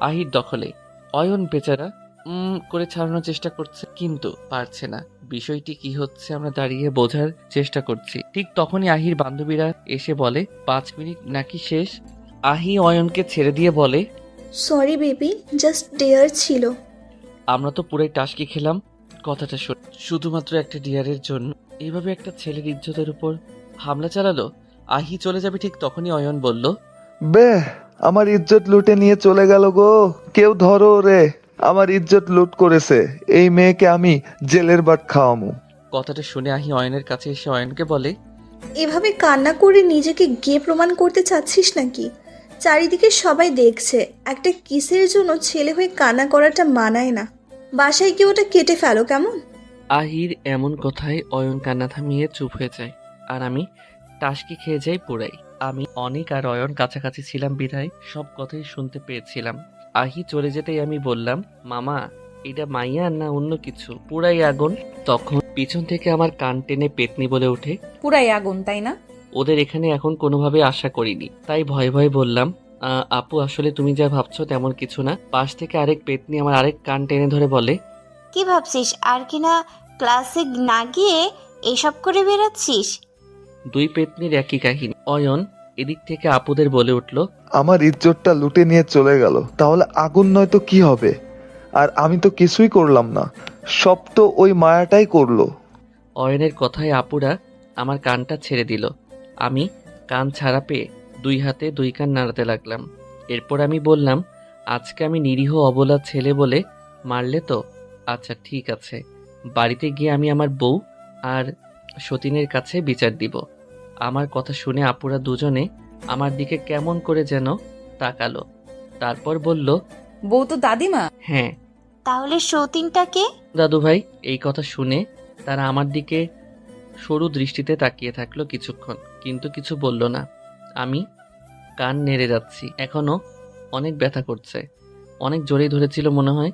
আহির দখলে। অয়ন বেচারা করে ছাড়ানোর চেষ্টা করছে, কিন্তু পারছে না। বিষয়টি কি হচ্ছে আমরা দাঁড়িয়ে বোঝার চেষ্টা করছি। ঠিক তখনই আহির বান্ধবীরা এসে বলে 5 মিনিট নাকি শেষ। আহি অয়নকে ছেড়ে দিয়ে বলে, সরি বেবি, জাস্ট ডেয়ার ছিল। আমরা তো পুরাই টাসকি খেলাম। কথাটা শুধুমাত্র একটা ডিয়ারের জন্য এইভাবে একটা ছেলের ইজ্জতের উপর হামলা চালালো। আহি চলে যাবে ঠিক তখনই অয়ন বলল, বে, আমার ইজ্জত লুটে নিয়ে চলে গেল গো। কেউ ধরো রে, আমার ইজ্জত লুট করেছে। এই মেয়েকে আমি জেলের বাট খাওয়ামু। কথাটা শুনে আহি অয়নের কাছে এসে অয়নকে বলে, এভাবে কান্না করে নিজেকে গে প্রমাণ করতে চাচ্ছিস নাকি? চারিদিকে সবাই দেখছে। একটা কিসের জন্য ছেলে হয়ে কান্না করাটা মানায় না। বাসায় কি ওটা কেটে ফেলো কেমন? আহির এমন কথায় অয়ন কান্না থামিয়ে চুপ হয়ে যায়, আর আমি টাসকি খেয়ে যাই পুরাই। আমি অনেক আর অয়ন কাছাকাছি ছিলাম বিধায় সব কথাই শুনতে পেয়েছিলাম। আহি চলে যেতেই আমি বললাম, মামা এটা মাইয়া না অন্য কিছু? পুরাই আগুন। তখন পিছন থেকে আমার কান টেনে পেতনি বলে ওঠে, পুরাই আগুন তাই না? ওদের এখানে এখন কোনোভাবে আশা করিনি, তাই ভয়ে ভয়ে বললাম, আপু আসলে তুমি যা ভাবছো তেমন কিছু না। পাশ থেকে আরেক পেতনি আমার আরেক কান টেনে ধরে বলে, কি ভাবছিস? আর কিনা ক্লাসে না গিয়ে এসব করে বেরাচ্ছিস? দুই পেতনির একই কাহিনী। অয়ন এদিক থেকে আপুদের বলে উঠল, আমার ইজ্জতটা লুটে নিয়ে চলে গেল। তাহলে আগুন নয় তো কি হবে? আর আমি তো কিছুই করলাম না, সব তো ওই মায়াটাই করলো। অয়নের কথায় আপুরা আমার কানটা ছেড়ে দিল। আমি কান ছাড়া পেয়ে 2 হাতে 2 কান নাড়াতে লাগলাম। এরপর আমি বললাম, আজকে আমি নিরীহ অবলা ছেলে বলে মারলে তো? আচ্ছা ঠিক আছে, বাড়িতে গিয়ে আমি আমার বউ আর সতীনের কাছে বিচার দিব। আমার কথা শুনে আপুরা দুজনে আমার দিকে কেমন করে যেন তাকালো। তারপর বলল, বউ তো দাদিমা। হ্যাঁ। তাহলে সতীনটাকে? দাদু ভাই। এই কথা শুনে তারা আমার দিকে সরু দৃষ্টিতে তাকিয়ে থাকলো কিছুক্ষণ, কিন্তু কিছু বলল না। আমি কান নেড়ে যাচ্ছি, এখনো অনেক ব্যথা করছে। অনেক জোরেই ধরেছিল মনে হয়,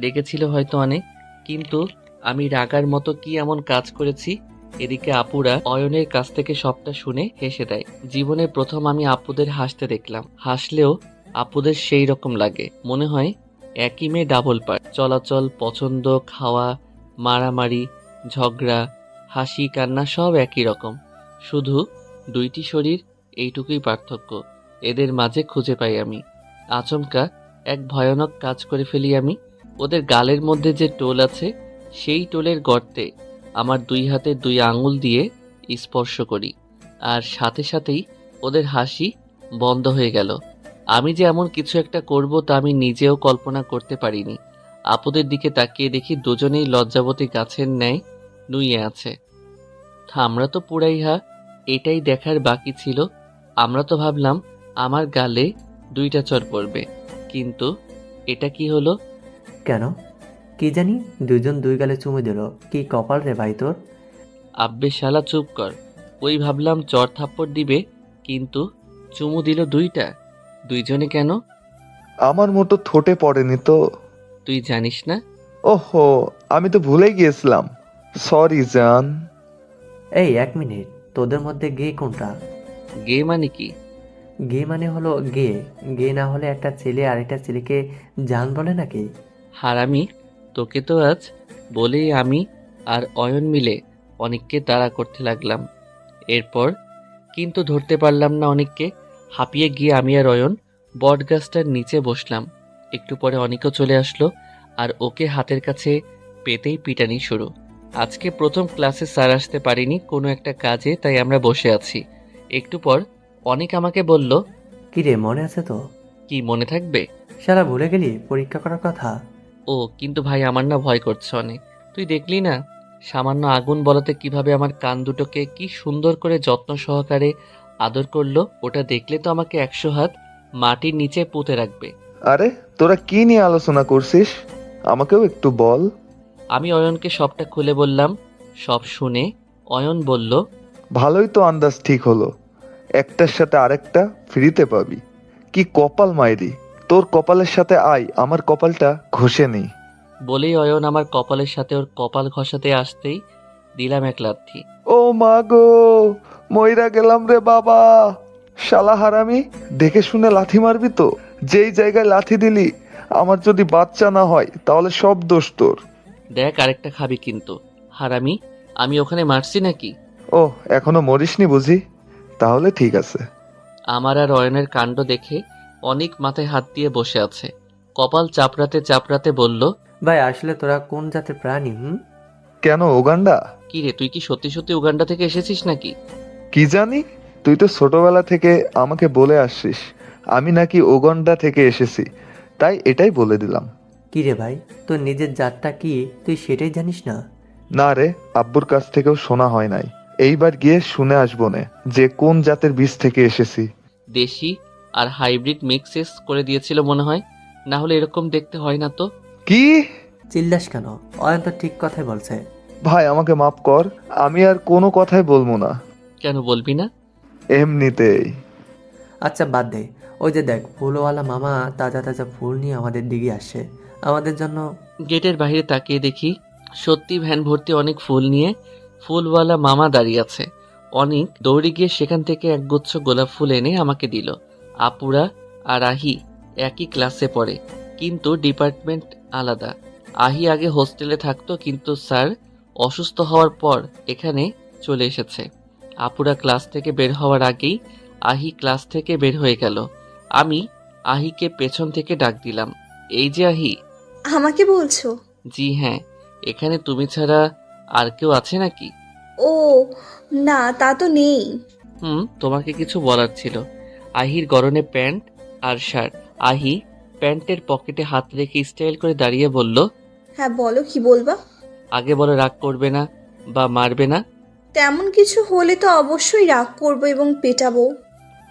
রেগেছিল হয়তো অনেক, কিন্তু আমি রাগার মতো কি এমন কাজ করেছি? এদিকে আপুরা অয়নের কাছ থেকে সবটা শুনে হেসে দেয়। জীবনে প্রথম আমি আপুদের হাসতে দেখলাম। হাসলেও আপুদের সেই রকম লাগে, মনে হয় একই মেয়ে ডাবল পার্ট। চলাচল, পছন্দ, খাওয়া, মারামারি, ঝগড়া, হাসি, কান্না সব একই রকম। শুধু দুইটি শরীর, এইটুকুই পার্থক্য এদের মাঝে খুঁজে পাই আমি। আচমকা এক ভয়ানক কাজ করে ফেলি আমি। ওদের গালের মধ্যে যে টোল আছে, সেই টোলের গর্তে আমার দুই হাতে 2 আঙুল দিয়ে স্পর্শ করি, আর সাথে সাথেই ওদের হাসি বন্ধ হয়ে গেল। আমি যে এমন কিছু একটা করব তা আমি নিজেও কল্পনা করতে পারিনি। আপুদের দিকে তাকিয়ে দেখি দুজনেই লজ্জাবতী গাছের ন্যায় নুয়ে আছে। আমরা তো পুরাই হা, এটাই দেখার বাকি ছিল। আমরা তো ভাবলাম আমার গালে 2টা চড় পড়বে, কিন্তু এটা কি হলো? কেন কি জানি, দুজন দুই গালে চুমু দিল। কি কপাল রে ভাই তোর। আব্বে শালা চুপ কর। ওই ভাবলাম চড় থাপ্পড় দিবে, কিন্তু চুমু দিল 2টা। দুইজনে কেন? আমার মতো ঠোঁটে পড়েনি তো। তুই জানিস না? ওহো, আমি তো ভুলে গিয়েছিলাম। সরি জান। এই 1 মিনিট, তোদের মধ্যে গে কোনটা? গে মানে কি? গে মানে হলো গে। গে না হলে একটা ছেলে আরেকটা ছেলেকে জান বলে নাকি? হারামি, তোকে তো আজ বলেই আমি আর অয়ন মিলে অনেককে তাড়া করতে লাগলাম। এরপর কিন্তু ধরতে পারলাম না অনেককে। হাঁপিয়ে গিয়ে আমি আর অয়ন বটগাছটার নিচে বসলাম। একটু পরে অনেকও চলে আসলো, আর ওকে হাতের কাছে পেতেই পিটানি শুরু। আজকে প্রথম ক্লাসে স্যার আসতে পারিনি কোনো একটা কাজে, তাই আমরা বসে আছি। একটু পর অনেক আমাকে বলল, কি রে, মনে আছে তো? কি মনে থাকবে? সারা ভুলে গেলি পরীক্ষা করার কথা? ও কিন্তু ভাই, আমার না ভয় করছে অনেক। তুই দেখলি না সামান্য আগুন বলাতে কিভাবে আমার কান দুটোকে কি সুন্দর করে যত্ন সহকারে আদর করলো। ওটা দেখলে তো আমাকে 100 হাত মাটির নিচে পুঁতে রাখবে। আরে তোরা কি নিয়ে আলোচনা করছিস? আমাকেও একটু বল। আমি অয়নকে সবটা খুলে বললাম। সব শুনে অয়ন বলল, ভালোই তো আন্দাজ ঠিক হলো। একটার সাথে আরেকটা ফ্রিতে পাবি। কি কপাল মাইরি! তোর কপালের সাথে আই আমার কপালটা ঘষে নেই। বলেই অয়ন আমার কপালের সাথে ওর কপাল ঘষাতে আসতেই দিলাম এক লাথি। ও মা গো, মইরা গেলাম রে বাবা। শালা হারামি, দেখে শুনে লাথি মারবি তো। যেই জায়গায় লাথি দিলি, আমার যদি বাচ্চা না হয় তাহলে সব দোষ তোর। দেখ আরেকটা খাবি কিন্তু। হারামি, আমি ওখানে মারছি নাকি? ও, এখনো মরিসনি বুঝি? তাহলে ঠিক আছে। আমার আর অয়নের কাণ্ড দেখে অনেক মাথায় হাত দিয়ে বসে আছে। কপাল চাপড়াতে চাপড়াতে বলল, ভাই আসলে তোরা কোন জাতের প্রাণী? কেন, উগান্ডা? কি রে, তুই কি সত্যি সত্যি উগান্ডা থেকে এসেছিস নাকি? কি জানি, তুই তো ছোটবেলা থেকে আমাকে বলে আসছিস আমি নাকি উগান্ডা থেকে এসেছি, তাই এটাই বলে দিলাম। কি রে ভাই, তোর নিজের জাতটা কি তুই সেটাই জানিস না? না রে, আব্বুর কাছ থেকেও শোনা হয় নাই। এইবার গিয়ে শুনে আসবো নে যে কোন জাতের বীজ থেকে এসেছি। দেশি আর হাইব্রিড মিক্সেস করে দিয়েছিল মনে হয়, না হলে এরকম দেখতে হয় না তো। কি? চিল্লাস কেন? অয়ন তো ঠিক কথাই বলছে। ভাই আমাকে মাফ কর, আমি আর কোনো কথাই বলবো না। কেন বলবি না? এমনিতেই। আচ্ছা বাদ দে, ওই যে দেখ ফুলওয়ালা মামা তাজা তাজা ফুল নিয়ে আমাদের দিকে আসছে আমাদের জন্য। গেটের বাইরে তাকিয়ে দেখি সত্যি ভ্যান ভর্তি অনেক ফুল নিয়ে ফুলওয়ালা মামা দাঁড়িয়ে আছে। অনেক দৌড়ে গিয়ে সেখান থেকে একগুচ্ছ গোলাপ ফুল এনে আমাকে দিল। আপুরা আর আহি একই ক্লাসে পড়ে, কিন্তু ডিপার্টমেন্ট আলাদা। আহি আগে হোস্টেলে থাকতো, কিন্তু স্যার অসুস্থ হওয়ার পর এখানে চলে এসেছে। আপুরা ক্লাস থেকে বের হওয়ার আগেই আহি ক্লাস থেকে বের হয়ে গেল। আমি আহিকে পেছন থেকে ডাক দিলাম, এই যে আহি। আমাকে বলছো? জি হ্যাঁ, এখানে তুমি ছাড়া আর কেউ আছে নাকি? ও না, তা তো নেই। তোমাকে কিছু বলার ছিল। আহির গরনে প্যান্ট আর শার্ট। আহি প্যান্টের পকেটে হাত রেখে স্টাইল করে দাঁড়িয়ে বলল, হ্যাঁ বলো, কি বলবা? আগে বলো রাগ করবে না বা মারবে না। তেমন কিছু হলে তো অবশ্যই রাগ করবো এবং পেটাবো।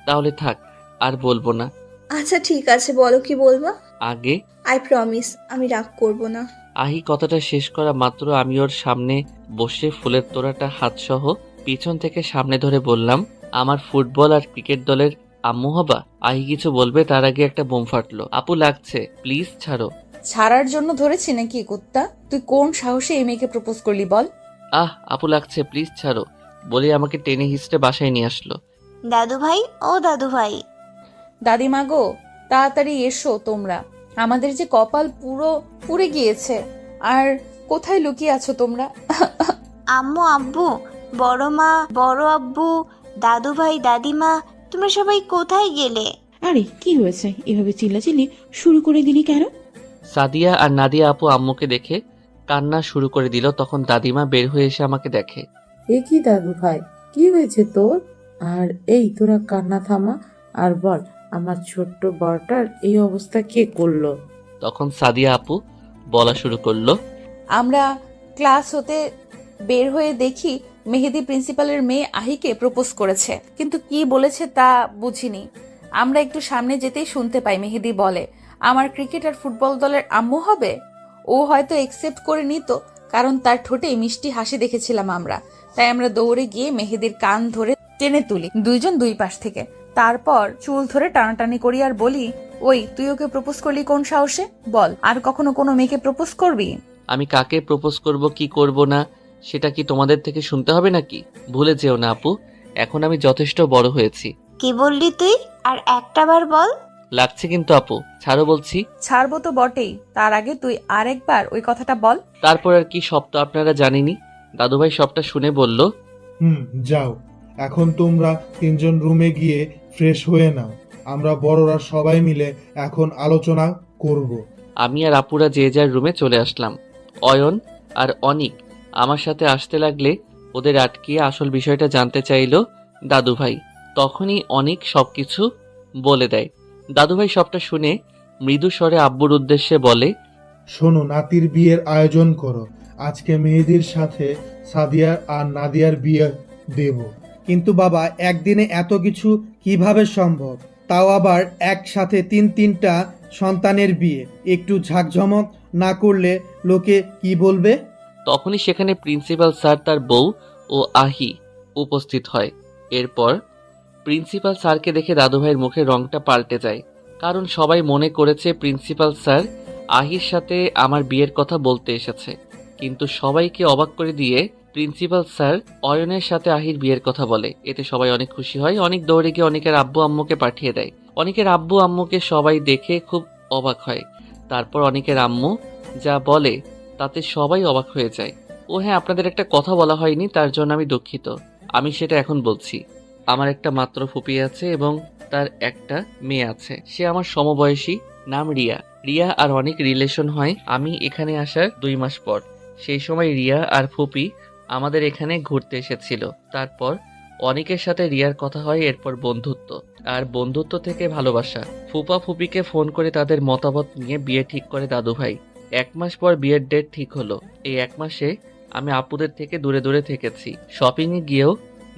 তাহলে থাক, আর বলবো না। আচ্ছা ঠিক আছে, বলো কি বলবা। আগে আই প্রমিস আমি রাগ করব না। আহি কথাটা শেষ করা মাত্র আমি ওর সামনে বসে ফুলের তোড়াটা হাতসহ পিছন থেকে সামনে ধরে বললাম, আমার ফুটবল আর ক্রিকেট দলের আম্মু হবা। আহি কিছু বলবে তার আগে একটা বোম ফাটলো। আপু লাগছে, প্লিজ ছাড়ো। ছাড়ার জন্য ধরেছি নাকি কুত্তা? তুই কোন সাহসে এই মেয়েকে প্রপোজ করলি বল? আপু লাগছে, প্লিজ ছাড়ো বলে আমাকে টেনে হিস্টে বাসায় নিয়ে আসলো। দাদু ভাই, ও দাদু ভাই। দাদিমা গো, তাড়াতাড়ি এসো তোমরা। আমাদের যে কপাল পুরো পুড়ে গিয়েছে। আর কোথায় লুকিয়ে আছো তোমরা? আম্মু, আব্বু, বড় মা, বড় আব্বু, দাদু ভাই, দাদিমা, তোমরা সবাই কোথায় গেলে? আরে কি হয়েছে, এভাবে চিল্লাচিল্লি শুরু করে দিলি কেন? সাদিয়া আর নাদিয়া আপু আম্মুকে দেখে কান্না শুরু করে দিল। তখন দাদিমা বের হয়ে এসে আমাকে দেখে। এ কি দাদু ভাই, কি হয়েছে তোর? আর এই তোরা কান্না থামা আর বল, আমার ছোট্ট বড়টার এই অবস্থা কে করলো? তখন সাদিয়া আপু বলা শুরু করলো, আমরা ক্লাস হতে বের হয়ে দেখি মেহেদি প্রিন্সিপালের মেয়ে আহিকে প্রপোজ করেছে, কিন্তু কি বলেছে তা বুঝিনি। আমরা একটু সামনে যেতেই শুনতে পাই মেহেদি বলে, আমার ক্রিকেট আর ফুটবল দলের আম্মু হবে। ও হয়তো একসেপ্ট করে নিত, কারণ তার ঠোঁটে মিষ্টি হাসি দেখেছিলাম আমরা। তাই আমরা দৌড়ে গিয়ে মেহেদির কান ধরে টেনে তুলি, দুইজন দুই পাশ থেকে। তারপর চুল ধরে টানাটানি করি আর বলি, ওই তুই ওকে প্রপোজ করলি কোন সাহসে? বল, আর কখনো কোনো মেয়েকে প্রপোজ করবি? আমি কাকে প্রপোজ করব কি করব না সেটা কি তোমাদের থেকে শুনতে হবে নাকি? ভুলে যেও না আপু, এখন আমি যথেষ্ট বড় হয়েছি। কি বললি তুই? আর একটাবার বল। লাগছে কিন্তু আপু, ছাড়ো বলছি। ছাড়বো তো বটেই, তার আগে তুই আরেকবার ওই কথাটা বল। তারপর আর কি, সব তো আপনারা জানেনই। দাদুভাই সবটা শুনে বলল, যাও, এখন তোমরা তিনজন রুমে গিয়ে ফ্রেশ হয়ে নাও। আমরা বড়রা সবাই মিলে এখন আলোচনা করব। আমি আর আপুরা যে যার রুমে চলে আসলাম। অয়ন আর অনিক আমার সাথে আসতে লাগলে ওদের আটকিয়ে আসল বিষয়টা জানতে চাইলো দাদুভাই। তখনই অনিক সবকিছু বলে দেয়। দাদুভাই সবটা শুনে মৃদু স্বরে আব্বুর উদ্দেশ্যে বলে, শোনো, নাতির বিয়ের আয়োজন করো। আজকে মেহেদির সাথে সাদিয়ার আর নাদিয়ার বিয়ে দেব। কিন্তু বাবা, একদিনে এত কিছু কিভাবে সম্ভব? তাও আবার একসাথে তিনটা সন্তানের বিয়ে। একটু ঝাঁকঝমক না করলে লোকে কি বলবে? তখনই সেখানে প্রিন্সিপাল স্যার, তার বউ ও আহি উপস্থিত হয়। এরপর প্রিন্সিপাল স্যারকে দেখে দাদুভাইয়ের মুখের রংটা পাল্টে যায়, কারণ সবাই মনে করেছে প্রিন্সিপাল স্যার আহির সাথে আমার বিয়ের কথা বলতে এসেছে। কিন্তু সবাইকে অবাক করে দিয়ে প্রিন্সিপাল স্যার অয়নের সাথে আহির বিয়ের কথা বলে। এতে সবাই অনেক খুশি হয়। অনেক দৌড়ে গিয়ে অনেকের আব্বু আম্মুকে পাঠিয়ে দেয়। অনেকের আব্বু আম্মুকে সবাই দেখে খুব অবাক হয়। তারপর অনেকের আম্মু যা বলে তাতে সবাই অবাক হয়ে যায়। ও হ্যাঁ, আপনাদের একটা কথা বলা হয়নি, তার জন্য আমি দুঃখিত। আমি সেটা এখন বলছি। আমার একটা মাত্র ফুপি আছে এবং তার একটা মেয়ে আছে। সে আমার সমবয়সী, নাম রিয়া। রিয়া আর অনেক রিলেশন হয় আমি এখানে আসার 2 মাস পর। সেই সময় রিয়া আর ফুপি আমাদের এখানে ঘুরতে এসেছিল। তারপর অনেকের সাথে রিয়ার কথা হয়, এরপর বন্ধুত্ব, আর বন্ধুত্ব থেকে ভালোবাসা। ফুপা ফুপিকে ফোন করে তাদের মতামত নিয়ে বিয়ে ঠিক করে দাদুভাই। 1 মাস পর বিয়ের ডেট ঠিক হলো। এই 1 মাসে আমি আপুদের থেকে দূরে দূরে থেকেছি, শপিংয়ে গিয়েও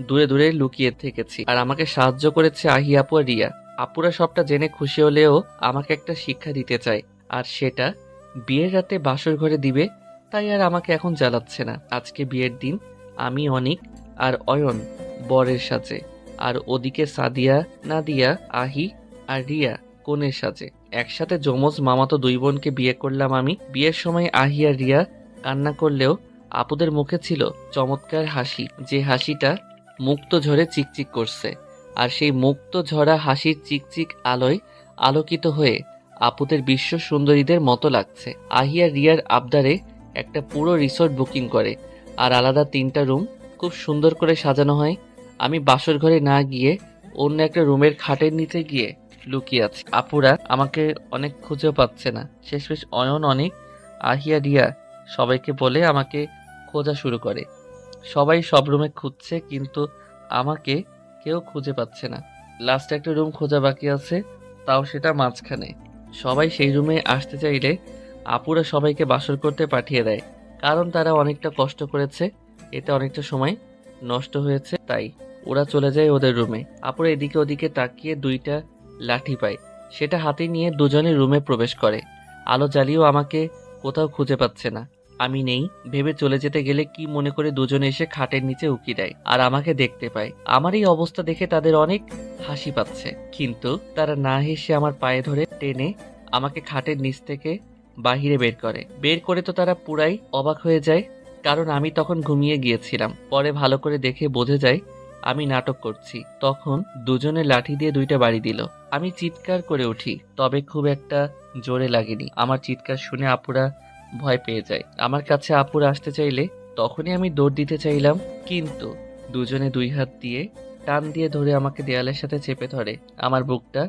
দূরে দূরে লুকিয়ে থেকেছি। আর আমাকে সাহায্য করেছে আহি আপু আর রিয়া। আপুরা সবটা জেনে খুশি হলেও আমাকে একটা শিক্ষা দিতে চায়, আর সেটা বিয়ের রাতে বাসর ঘরে দিবে। তাই আর আমাকে এখন জ্বালাচ্ছে না। আজকে বিয়ের দিন, আমি অনিক আর অয়ন বরের সাজে, আর ওদিকে সাদিয়া, নাদিয়া, আহি আর রিয়া কনের সাজে। একসাথে যমজ মামাতো 2 বোনকে বিয়ে করলাম আমি। বিয়ের সময় আহি আর রিয়া কান্না করলেও আপুদের মুখে ছিল চমৎকার হাসি, যে হাসিটা মুক্ত ঝরে চিকচিক করছে। আর সেই মুক্ত ঝরা হাসির চিকচিক আলোয় আলোকিত হয়ে আপুদের বিশ্ব সুন্দরীদের মতো লাগছে। আহি আর রিয়ার আবদারে একটা পুরো রিসোর্ট বুকিং করে, আর আলাদা 3টা রুম খুব সুন্দর করে সাজানো হয়। আমি বাসর ঘরে না গিয়ে অন্য একটা রুমের খাটের নিচে গিয়ে লুকিয়ে আছি। আপুরা আমাকে অনেক খুঁজেও পাচ্ছে না। শেষমেশ অয়ন, অনেক, আহিয়া, রিয়া সবাইকে বলে আমাকে খোঁজা শুরু করে। সবাই সব রুমে খুঁজছে, কিন্তু আমাকে কেউ খুঁজে পাচ্ছে না। লাস্ট একটা রুম খোঁজা বাকি আছে, তাও সেটা মাঝখানে। সবাই সেই রুমে আসতে চাইলে আপুরা সবাইকে বাসর করতে পাঠিয়ে দেয়, কারণ তারা অনেকটা কষ্ট করেছে, এতে অনেকটা সময় নষ্ট হয়েছে। তাই ওরা চলে যায় ওদের রুমে। আপুরা এদিকে ওদিকে তাকিয়ে 2টা লাঠি পায়, সেটা হাতে নিয়ে দুজনে রুমে প্রবেশ করে। আলো জ্বালিয়েও আমাকে কোথাও খুঁজে পাচ্ছে না। আমি নেই ভেবে চলে যেতে গেলে কি মনে করে দুজনে এসে খাটের নিচে উকি দেয় আর আমাকে দেখতে পায়। আমার এই অবস্থা দেখে তাদের অনেক হাসি পাচ্ছে, কিন্তু তারা না হেসে আমার পায়ে ধরে টেনে আমাকে খাটের নিচ থেকে বাহিরে বের করে তো তারা পুরাই অবাক হয়ে যায়, কারণ আমি তখন ঘুমিয়ে গিয়েছিলাম। পরে ভালো করে দেখে বোঝা যায় আমি নাটক করছি। তখন দুজনে লাঠি দিয়ে 2টা বাড়ি দিল। আমি চিৎকার করে উঠি, তবে খুব একটা জোরে লাগেনি। আমার চিৎকার শুনে আপুরা ভয় পেয়ে যায়। আমার কাছে আপুরা আসতে চাইলে তখনই আমি দৌড় দিতে চাইলাম, কিন্তু দুজনে 2 হাত দিয়ে টান দিয়ে ধরে আমাকে দেয়ালের সাথে চেপে ধরে। আমার বুকটা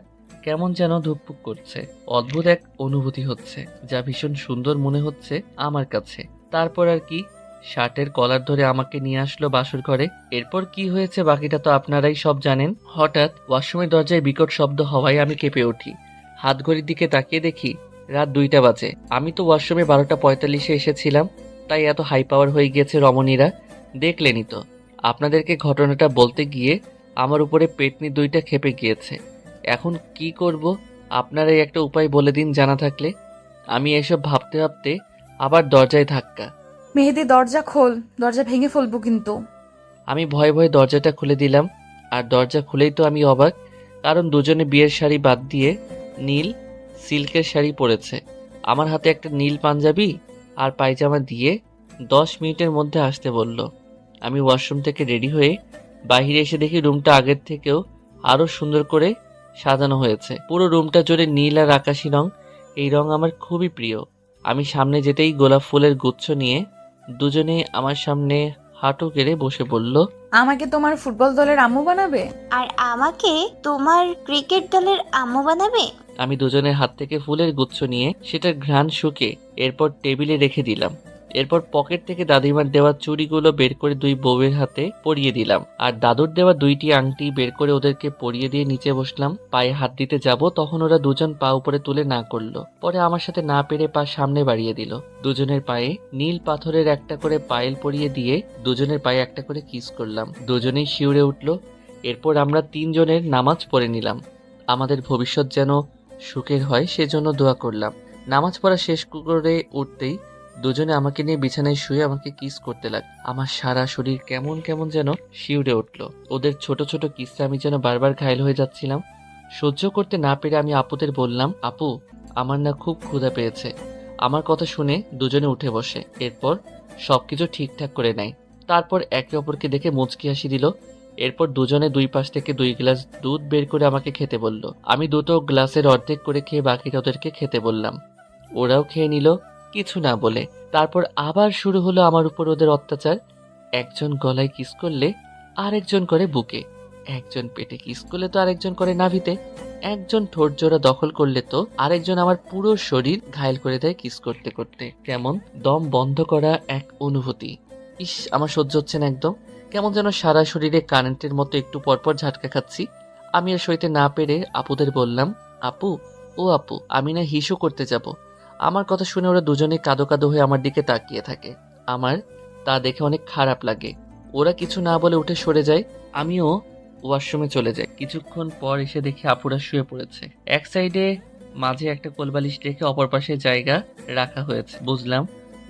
কেমন যেন ধুকপুক করছে। অদ্ভুত এক অনুভূতি হচ্ছে, যা ভীষণ সুন্দর মনে হচ্ছে আমার কাছে। তারপর আর কি, শার্টের কলার ধরে আমাকে নিয়ে আসলো বাসর ঘরে। এরপর কি হয়েছে বাকিটা তো আপনারাই সব জানেন। হঠাৎ ওয়াশরুমের দরজায় বিকট শব্দ হওয়ায় আমি কেঁপে উঠি। হাত ঘড়ির দিকে তাকিয়ে দেখি রাত 2টা বাজে। আমি তো ওয়াশরুমে 12:45-এ এসেছিলাম, তাই এত হাই পাওয়ার হয়ে গিয়েছে রমণীরা। দেখলেনই তো, আপনাদেরকে ঘটনাটা বলতে গিয়ে আমার উপরে পেটনি 2টা খেপে গিয়েছে। এখন কি করব আপনারাই একটা উপায় বলে দিন জানা থাকলে। আমি এসব ভাবতে ভাবতে আবার দরজায় ধাক্কা। মেহেদি দরজা খোল, দরজা ভেঙে ফেলবো কিন্তু। আমি ভয়ে ভয়ে দরজাটা খুলে দিলাম, আর দরজা খুলেই তো আমি অবাক, কারণ দুজনে বিয়ের শাড়ি বাদ দিয়ে নীল সিল্কের শাড়ি পরেছে। আমার হাতে একটা নীল পাঞ্জাবি আর পায়জামা দিয়ে 10 মিনিটের মধ্যে আসতে বলল। আমি ওয়াশরুম থেকে রেডি হয়ে বাইরে এসে দেখি রুমটা আগের থেকেও আরো সুন্দর করে সাজানো হয়েছে। পুরো রুমটা জুড়ে নীল আর আকাশি রং। এই রং আমার খুবই প্রিয়। আমি সামনে যেতেই গোলাপ ফুলের গুচ্ছ নিয়ে দুজনে আমার সামনে হাঁটু গেড়ে বসে পড়ল। আমাকে তোমার ফুটবল দলের আম্মু বানাবে? আর আমাকে তোমার ক্রিকেট দলের আম্মু বানাবে? আমি দুজনের হাত থেকে ফুলের গুচ্ছ নিয়ে সেটার ঘ্রাণ শুকে এরপর টেবিলে রেখে দিলাম। এরপর পকেট থেকে দাদিমার দেওয়া চুড়িগুলো বের করে 2 বউয়ের হাতে পরিয়ে দিলাম, আর দাদুর দেওয়া 2টি আংটি বের করে ওদেরকে পরিয়ে দিয়ে নিচে বসলাম। পায়ে হাত দিতে যাব, তখন ওরা দুজন পা উপরে তুলে না করলো। পরে আমার সাথে না পেরে পা সামনে বাড়িয়ে দিল। দুজনের পায়ে নীল পাথরের একটা করে পায়েল পরিয়ে দিয়ে দুজনের পায়ে একটা করে কিস করলাম। দুজনেই শিউরে উঠলো। এরপর আমরা 3 জনের নামাজ পড়ে নিলাম। আমাদের ভবিষ্যৎ যেন সুখের হয় সেজন্য দোয়া করলাম। নামাজ পড়া শেষ করে উঠতেই দুজনে আমাকে নিয়ে বিছানায় শুয়ে আমাকে কিস করতে লাগলো। আমার সারা শরীর কেমন কেমন যেন শিউরে উঠলো। ওদের ছোট ছোট কিসে আমি যেন বারবার ঘায়েল হয়ে যাচ্ছিলাম। সহ্য করতে না পেরে আমি আপুদের বললাম, আপু আমার না খুব ক্ষুধা পেয়েছে। আমার কথা শুনে দুজনে উঠে বসে। এরপর সবকিছু ঠিকঠাক করে নেয়। তারপর একে অপরকে দেখে মুচকি হাসি দিল। এরপর দুজনে 2 পাশ থেকে 2 গ্লাস দুধ বের করে আমাকে খেতে বলল। আমি দুটো গ্লাসের অর্ধেক করে খেয়ে বাকিটা ওদেরকে খেতে বললাম। ওরাও খেয়ে নিল কিছু না বলে। তারপর আবার শুরু হলো আমার উপর ওদের অত্যাচার। একজন গলায় কিস করলে আরেকজন করে বুকে, একজন পেটে কিস করলে তো আরেকজন করে নাভিতে, একজন ঠোঁট জোড়া দখল করলে তো আরেকজন আমার পুরো শরীর ঘায়েল করে দেয় কিস করতে করতে। কেমন দম বন্ধ করা এক অনুভূতি। ইস, আমার সহ্য হচ্ছে না একদম। কেমন যেন সারা শরীরে কারেন্টের মতো একটু পরপর ঝাটকা খাচ্ছি। আমি আর সইতে না পেরে আপুদের বললাম, আপু ও আপু, আমি না হিসু করতে যাব। আমার কথা শুনে ওরা দুজনে কাঁদো কাঁদো হয়ে আমার দিকে তাকিয়ে থাকে। আমার তা দেখে অনেক খারাপ লাগে। ওরা কিছু না বলে উঠে সরে যায়। আমিও ওয়াশরুমে চলে যাই। কিছুক্ষণ পর এসে দেখি আপুরা শুয়ে পড়েছে। এক সাইডে মাঝে একটা কোলবালিশ রেখে অপর পাশে জায়গা রাখা হয়েছে। বুঝলাম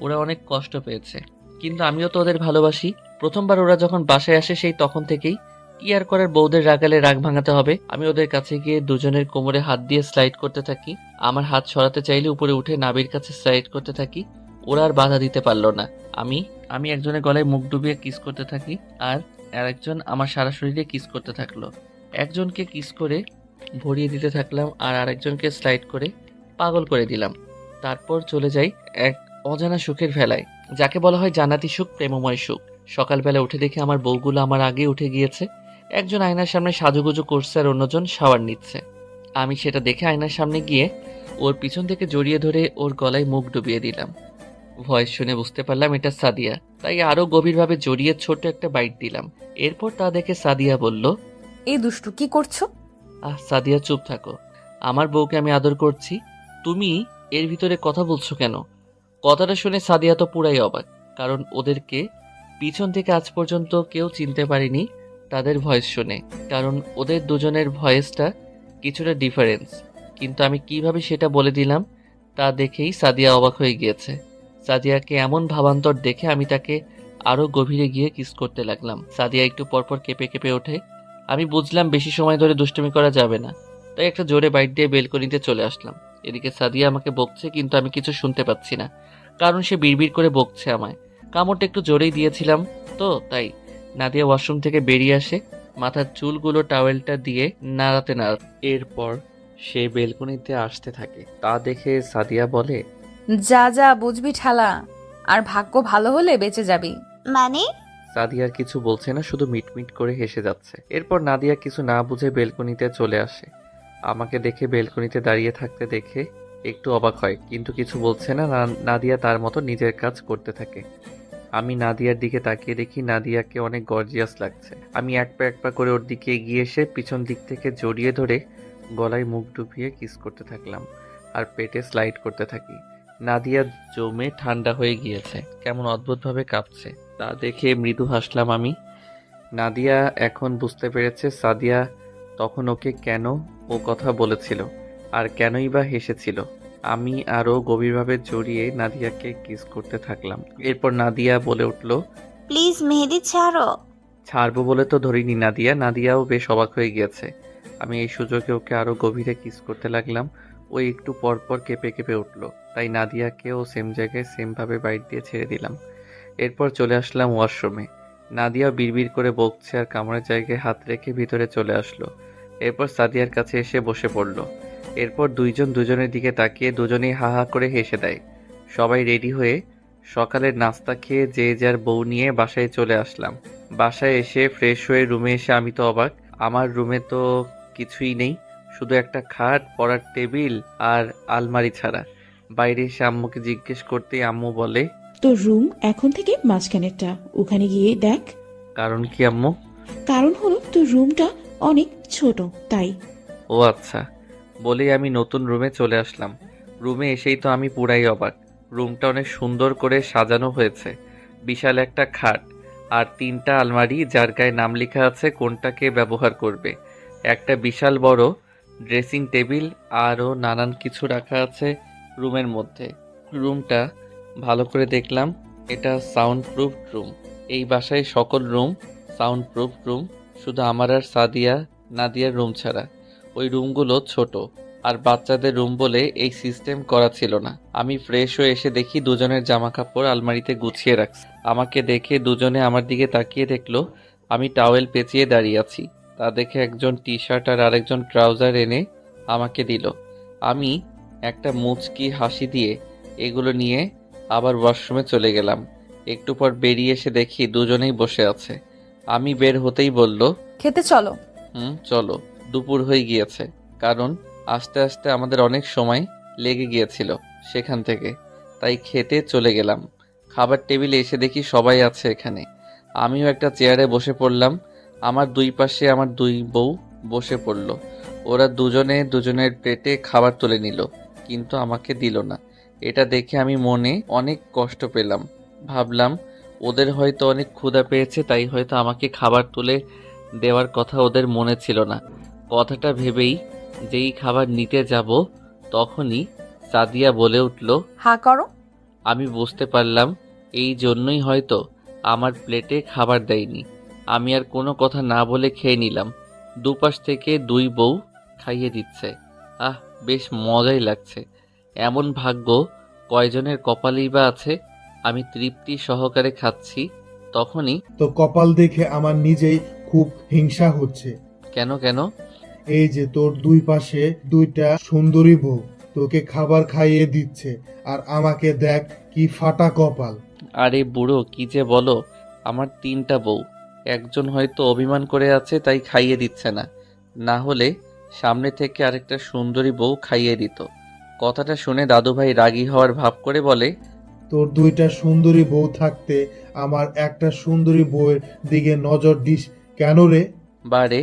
ওরা অনেক কষ্ট পেয়েছে, কিন্তু আমিও তো ওদের ভালোবাসি। প্রথমবার ওরা যখন বাসায় আসে সেই তখন থেকেই কি আর করার, বউদের রাগালে রাগ ভাঙাতে হবে। আমি ওদের কাছে গিয়ে দুজনের কোমরে হাত দিয়ে স্লাইড করতে থাকি। আমার হাত সরাতে চাইলে উপরে উঠে নাভির কাছে স্লাইড করতে থাকি। ওরা আর বাধা দিতে পারলো না। আমি একজনের গলায় মুখ ডুবিয়ে কিস করতে থাকি, আর আরেকজন আমার সারা শরীরে কিস করতে থাকলো। একজনকে কিস করে ভরিয়ে দিতে থাকলাম, আর আরেকজনকে স্লাইড করে পাগল করে দিলাম। তারপর চলে যাই এক অজানা সুখের ভেলায়, যাকে বলা হয় জান্নাতি সুখ, প্রেমময় সুখ। সকালবেলা উঠে দেখি আমার বউগুলো আমার আগে উঠে গিয়েছে। একজন আয়নার সামনে সাজুগুজু করছে আর অন্যজন শাওয়ার নিচ্ছে। আমি সেটা দেখে আয়নার সামনে গিয়ে ওর পিছন থেকে জড়িয়ে ধরে ওর গলায় মুখ ডুবিয়ে দিলাম। ভয়েস শুনে বুঝতে পারলাম এটা সাদিয়া, তাই আরো গভীরভাবে জড়িয়ে ছোট একটা বাইট দিলাম। এরপর তা দেখে সাদিয়া বলল, এই দুষ্টু কি করছো? সাদিয়া চুপ থাকো, আমার বউকে আমি আদর করছি, তুমি এর ভিতরে কথা বলছো কেন? কথাটা শুনে সাদিয়া তো পুরাই অবাক, কারণ ওদেরকে পিছন থেকে আজ পর্যন্ত কেউ চিনতে পারেনি তাদের ভয়েস শুনে, কারণ ওদের দুজনের ভয়েসটা কিছুটা ডিফারেন্স। কিন্তু আমি কিভাবে সেটা বলে দিলাম তা দেখেই সাদিয়া অবাক হয়ে গিয়েছে। সাদিয়াকে এমন ভাবান্তর দেখে আমি তাকে আরো গভীরে গিয়ে কিস করতে লাগলাম। সাদিয়া একটু পরপর কেঁপে কেঁপে ওঠে। আমি বুঝলাম বেশি সময় ধরে দুষ্টুমি করা যাবে না, তাই একটা জোরে বাইট দিয়ে বেলকনিতে চলে আসলাম। এদিকে সাদিয়া আমাকে বকছে, কিন্তু আমি কিছু শুনতে পাচ্ছি না, কারণ সে বিড়বিড় করে বকছে আমায়। কামড়টা একটু জোরেই দিয়েছিলাম তো তাই। নাদিয়া ওয়াশরুম থেকে বেরিয়ে আসে, মাথার চুলগুলো টাওয়েলটা দিয়ে নাড়াতে নাড়াতে। এরপর সে বেলকনিতে আসতে থাকে। তা দেখে সাদিয়া বলে, যা যা বুঝবি ঠালা, আর ভাগ্য ভালো হলে বেঁচে যাবি। মানে? সাদিয়ার কিছু বলছে না, শুধু মিটমিট করে হেসে যাচ্ছে। এরপর নাদিয়া কিছু না বুঝে বেলকনিতে চলে আসে। আমাকে দেখে বেলকনিতে দাঁড়িয়ে থাকতে দেখে একটু অবাক হয়, কিন্তু কিছু বলছে না। নাদিয়া তার মতো নিজের কাজ করতে থাকে। আমি নাদিয়ার দিকে তাকিয়ে দেখি নাদিয়াকে অনেক গর্জিয়াস লাগছে। আমি এক পা করে ওর দিকে এগিয়ে এসে পিছন দিক থেকে জড়িয়ে ধরে গলায় মুখ ডুবিয়ে কিস করতে থাকলাম আর পেটে স্লাইড করতে থাকি। নাদিয়া জমে ঠান্ডা হয়ে গিয়েছে, কেমন অদ্ভুতভাবে কাঁপছে। তা দেখে মৃদু হাসলাম আমি। নাদিয়া এখন বুঝতে পেরেছে সাদিয়া তখন ওকে কেন ও কথা বলেছিল আর কেনই বা হেসেছিল। আমি আরো গভীরভাবে জড়িয়ে নাদিয়াকে কিস করতে থাকলাম। এরপর নাদিয়া বলে উঠল, প্লিজ মেহেদি ছাড়ো। ছাড়বো বলে তো ধরিনি নাদিয়া। নাদিয়াও বেশ অবাক হয়ে গিয়েছে। আমি এই সুযোগে ওকে আরো গভীরে কিস করতে লাগলাম। ও একটু পরপর কেঁপে কেঁপে উঠল, তাই নাদিয়াকেও সেম জায়গায় সেমভাবে বাইট দিয়ে ছেড়ে দিলাম। এরপর চলে আসলাম ওয়াশরুমে। নাদিয়া বিড়বিড় করে বকছে আর কামড়ের জায়গায় হাত রেখে ভিতরে চলে আসলো। এরপর সাদিয়ার কাছে এসে বসে পড়ল। এরপর দুইজন দুজনের দিকে তাকিয়ে দুজনেই হা হা করে হেসে দেয়। সবাই রেডি হয়ে সকালের নাস্তা খেয়ে যে যার বউ নিয়ে বাসায় চলে আসলাম। বাসায় এসে ফ্রেশ হয়ে রুমে এসে আমি তো অবাক। আমার রুমে তো কিছুই নেই, শুধু একটা খাট, পড়ার টেবিল আর আলমারি ছাড়া। বাইরে এসে আম্মুকে জিজ্ঞেস করতেই আম্মু বলে, তোর রুম এখন থেকে মাঝখানেরটা, ওখানে গিয়ে দেখ। কারণ কি আম্মু? কারণ হলো তোর রুমটা অনেক ছোট, তাই। ও আচ্ছা, বলেই আমি নতুন রুমে চলে আসলাম। রুমে এসেই তো আমি পুরাই অবাক। রুমটা অনেক সুন্দর করে সাজানো হয়েছে। বিশাল একটা খাট আর 3টা আলমারি, যার গায়ে নাম লেখা আছে কোনটাকে ব্যবহার করবে। একটা বিশাল বড় ড্রেসিং টেবিল, আরও নানান কিছু রাখা আছে রুমের মধ্যে। রুমটা ভালো করে দেখলাম, এটা সাউন্ড প্রুফ রুম। এই বাসায় সকল রুম সাউন্ড প্রুফ রুম, শুধু আমার আর নাদিয়ার রুম ছাড়া। ওই রুমগুলো ছোট আর বাচ্চাদের রুম বলে এই সিস্টেম করা ছিল না। আমি ফ্রেশ হয়ে এসে দেখি দুজনের জামা কাপড় আলমারিতে গুছিয়ে রাখছে। আমাকে দেখে দুজনে আমার দিকে তাকিয়ে দেখলো আমি টাওয়েল পেঁচিয়ে দাঁড়িয়ে আছি। তা দেখে একজন টি শার্ট আর আরেকজন ট্রাউজার এনে আমাকে দিল। আমি একটা মুচকি হাসি দিয়ে এগুলো নিয়ে আবার ওয়াশরুমে চলে গেলাম। একটু পর বেরিয়ে এসে দেখি দুজনেই বসে আছে। আমি বের হতেই বলল, খেতে চলো। চলো। দুপুর হয়ে গিয়েছে, কারণ আস্তে আস্তে আমাদের অনেক সময় লেগে গিয়েছিল সেখান থেকে, তাই খেতে চলে গেলাম। খাবার টেবিলে এসে দেখি সবাই আছে এখানে। আমিও একটা চেয়ারে বসে পড়লাম। আমার দুই পাশে আমার দুই বউ বসে পড়ল। ওরা দুজনে দুজনের প্লেটে খাবার তুলে নিল, কিন্তু আমাকে দিল না। এটা দেখে আমি মনে অনেক কষ্ট পেলাম। ভাবলাম ওদের হয়তো অনেক ক্ষুধা পেয়েছে, তাই হয়তো আমাকে খাবার তুলে দেওয়ার কথা ওদের মনে ছিল না। কথাটা ভেবেই যেই খাবার নিতে যাব তখনই সাদিয়া বলে উঠল, হা করো। আমি বুঝতে পারলাম এই জন্যই হয়তো আমার প্লেটে খাবার দেয়নি। আমি আর কোনো কথা না বলে খেয়ে নিলাম। দুপাশ থেকে দুই বউ খাইয়ে দিচ্ছে। বেশ মজাই লাগছে। এমন ভাগ্য কয়জনের কপালেই বা আছে। আমি তৃপ্তি সহকারে খাচ্ছি, তখনই তো কপাল দেখে আমার নিজেই খুব হিংসা হচ্ছে। কেন? এই যে তোর দুই পাশে দুইটা সুন্দরী বউ তোকে খাবার খাইয়ে দিচ্ছে, আর আমাকে দেখ কি ফাটা কপাল। আরে বুড়ো, কি যে বলো! আমার 3টা বউ, একজন হয়তো অভিমান করে আছে তাই খাইয়ে দিচ্ছে না, না হলে সামনে থেকে আরেকটা সুন্দরী বউ খাইয়ে দিত। কথাটা শুনে দাদুভাই রাগী হওয়ার ভাব করে বলে, তোর দুইটা সুন্দরী বউ থাকতে আমার একটা সুন্দরী বউয়ের দিকে নজর দিস কেন রে? বারে,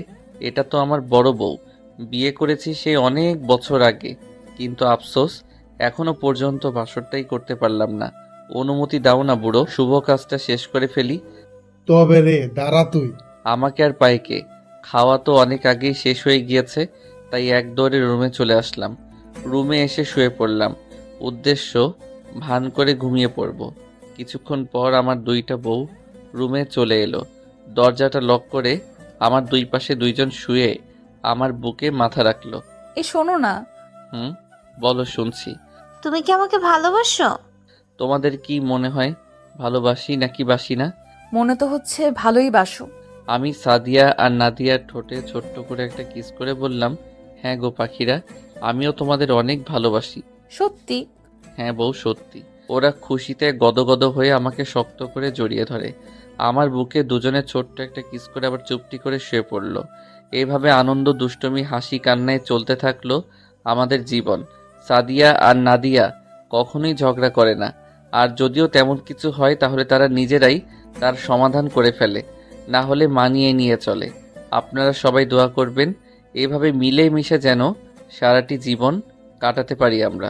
এটা তো আমার বড় বউ। বিয়ে করেছি সেই অনেক বছর আগে, কিন্তু আফসোস এখনো পর্যন্ত বাসরটাই করতে পারলাম না। অনুমতি দাও না বুড়ো, শুভ কাজটা শেষ করে ফেলি। তবে রে দাঁড়া তুই। আমাকে আর পায় কে? খাওয়া তো অনেক আগেই শেষ হয়ে গিয়েছে, তাই এক দৌড়ে রুমে চলে আসলাম। রুমে এসে শুয়ে পড়লাম। উদ্দেশ্য ভান করে ঘুমিয়ে পড়ব। কিছুক্ষণ পর আমার দুইটা বউ রুমে চলে এলো। দরজাটা লক করে আমার দুই পাশে দুইজন শুয়ে আমার বুকে মাথা রাখলো। এই শোনো না, হুম, বলো, শুনছি। তুমি কি আমাকে ভালোবাসো? তোমাদের কি মনে হয় ভালোবাসি নাকি বাসি না? মনে তো হচ্ছে ভালোই বাসো। আমি সাদিয়া আর নাদিয়ার ঠোঁটে ছোট্ট করে একটা কিস করে বললাম, হ্যাঁ গো পাখিরা, আমিও তোমাদের অনেক ভালোবাসি। সত্যি? হ্যাঁ বউ, সত্যি। ওরা খুশিতে গদগদ হয়ে আমাকে শক্ত করে জড়িয়ে ধরে। আমার বুকে দুজনে ছোট্ট একটা কিস করে আবার চুপটি করে শুয়ে পড়ল। এইভাবে আনন্দ, দুষ্টুমি, হাসি কান্নায় চলতে থাকলো আমাদের জীবন। সাদিয়া আর নাদিয়া কখনোই ঝগড়া করে না, আর যদিও তেমন কিছু হয় তাহলে তারা নিজেরাই তার সমাধান করে ফেলে, না হলে মানিয়ে নিয়ে চলে। আপনারা সবাই দোয়া করবেন এভাবে মিলে মিশে যেন সারাটি জীবন কাটাতে পারি আমরা।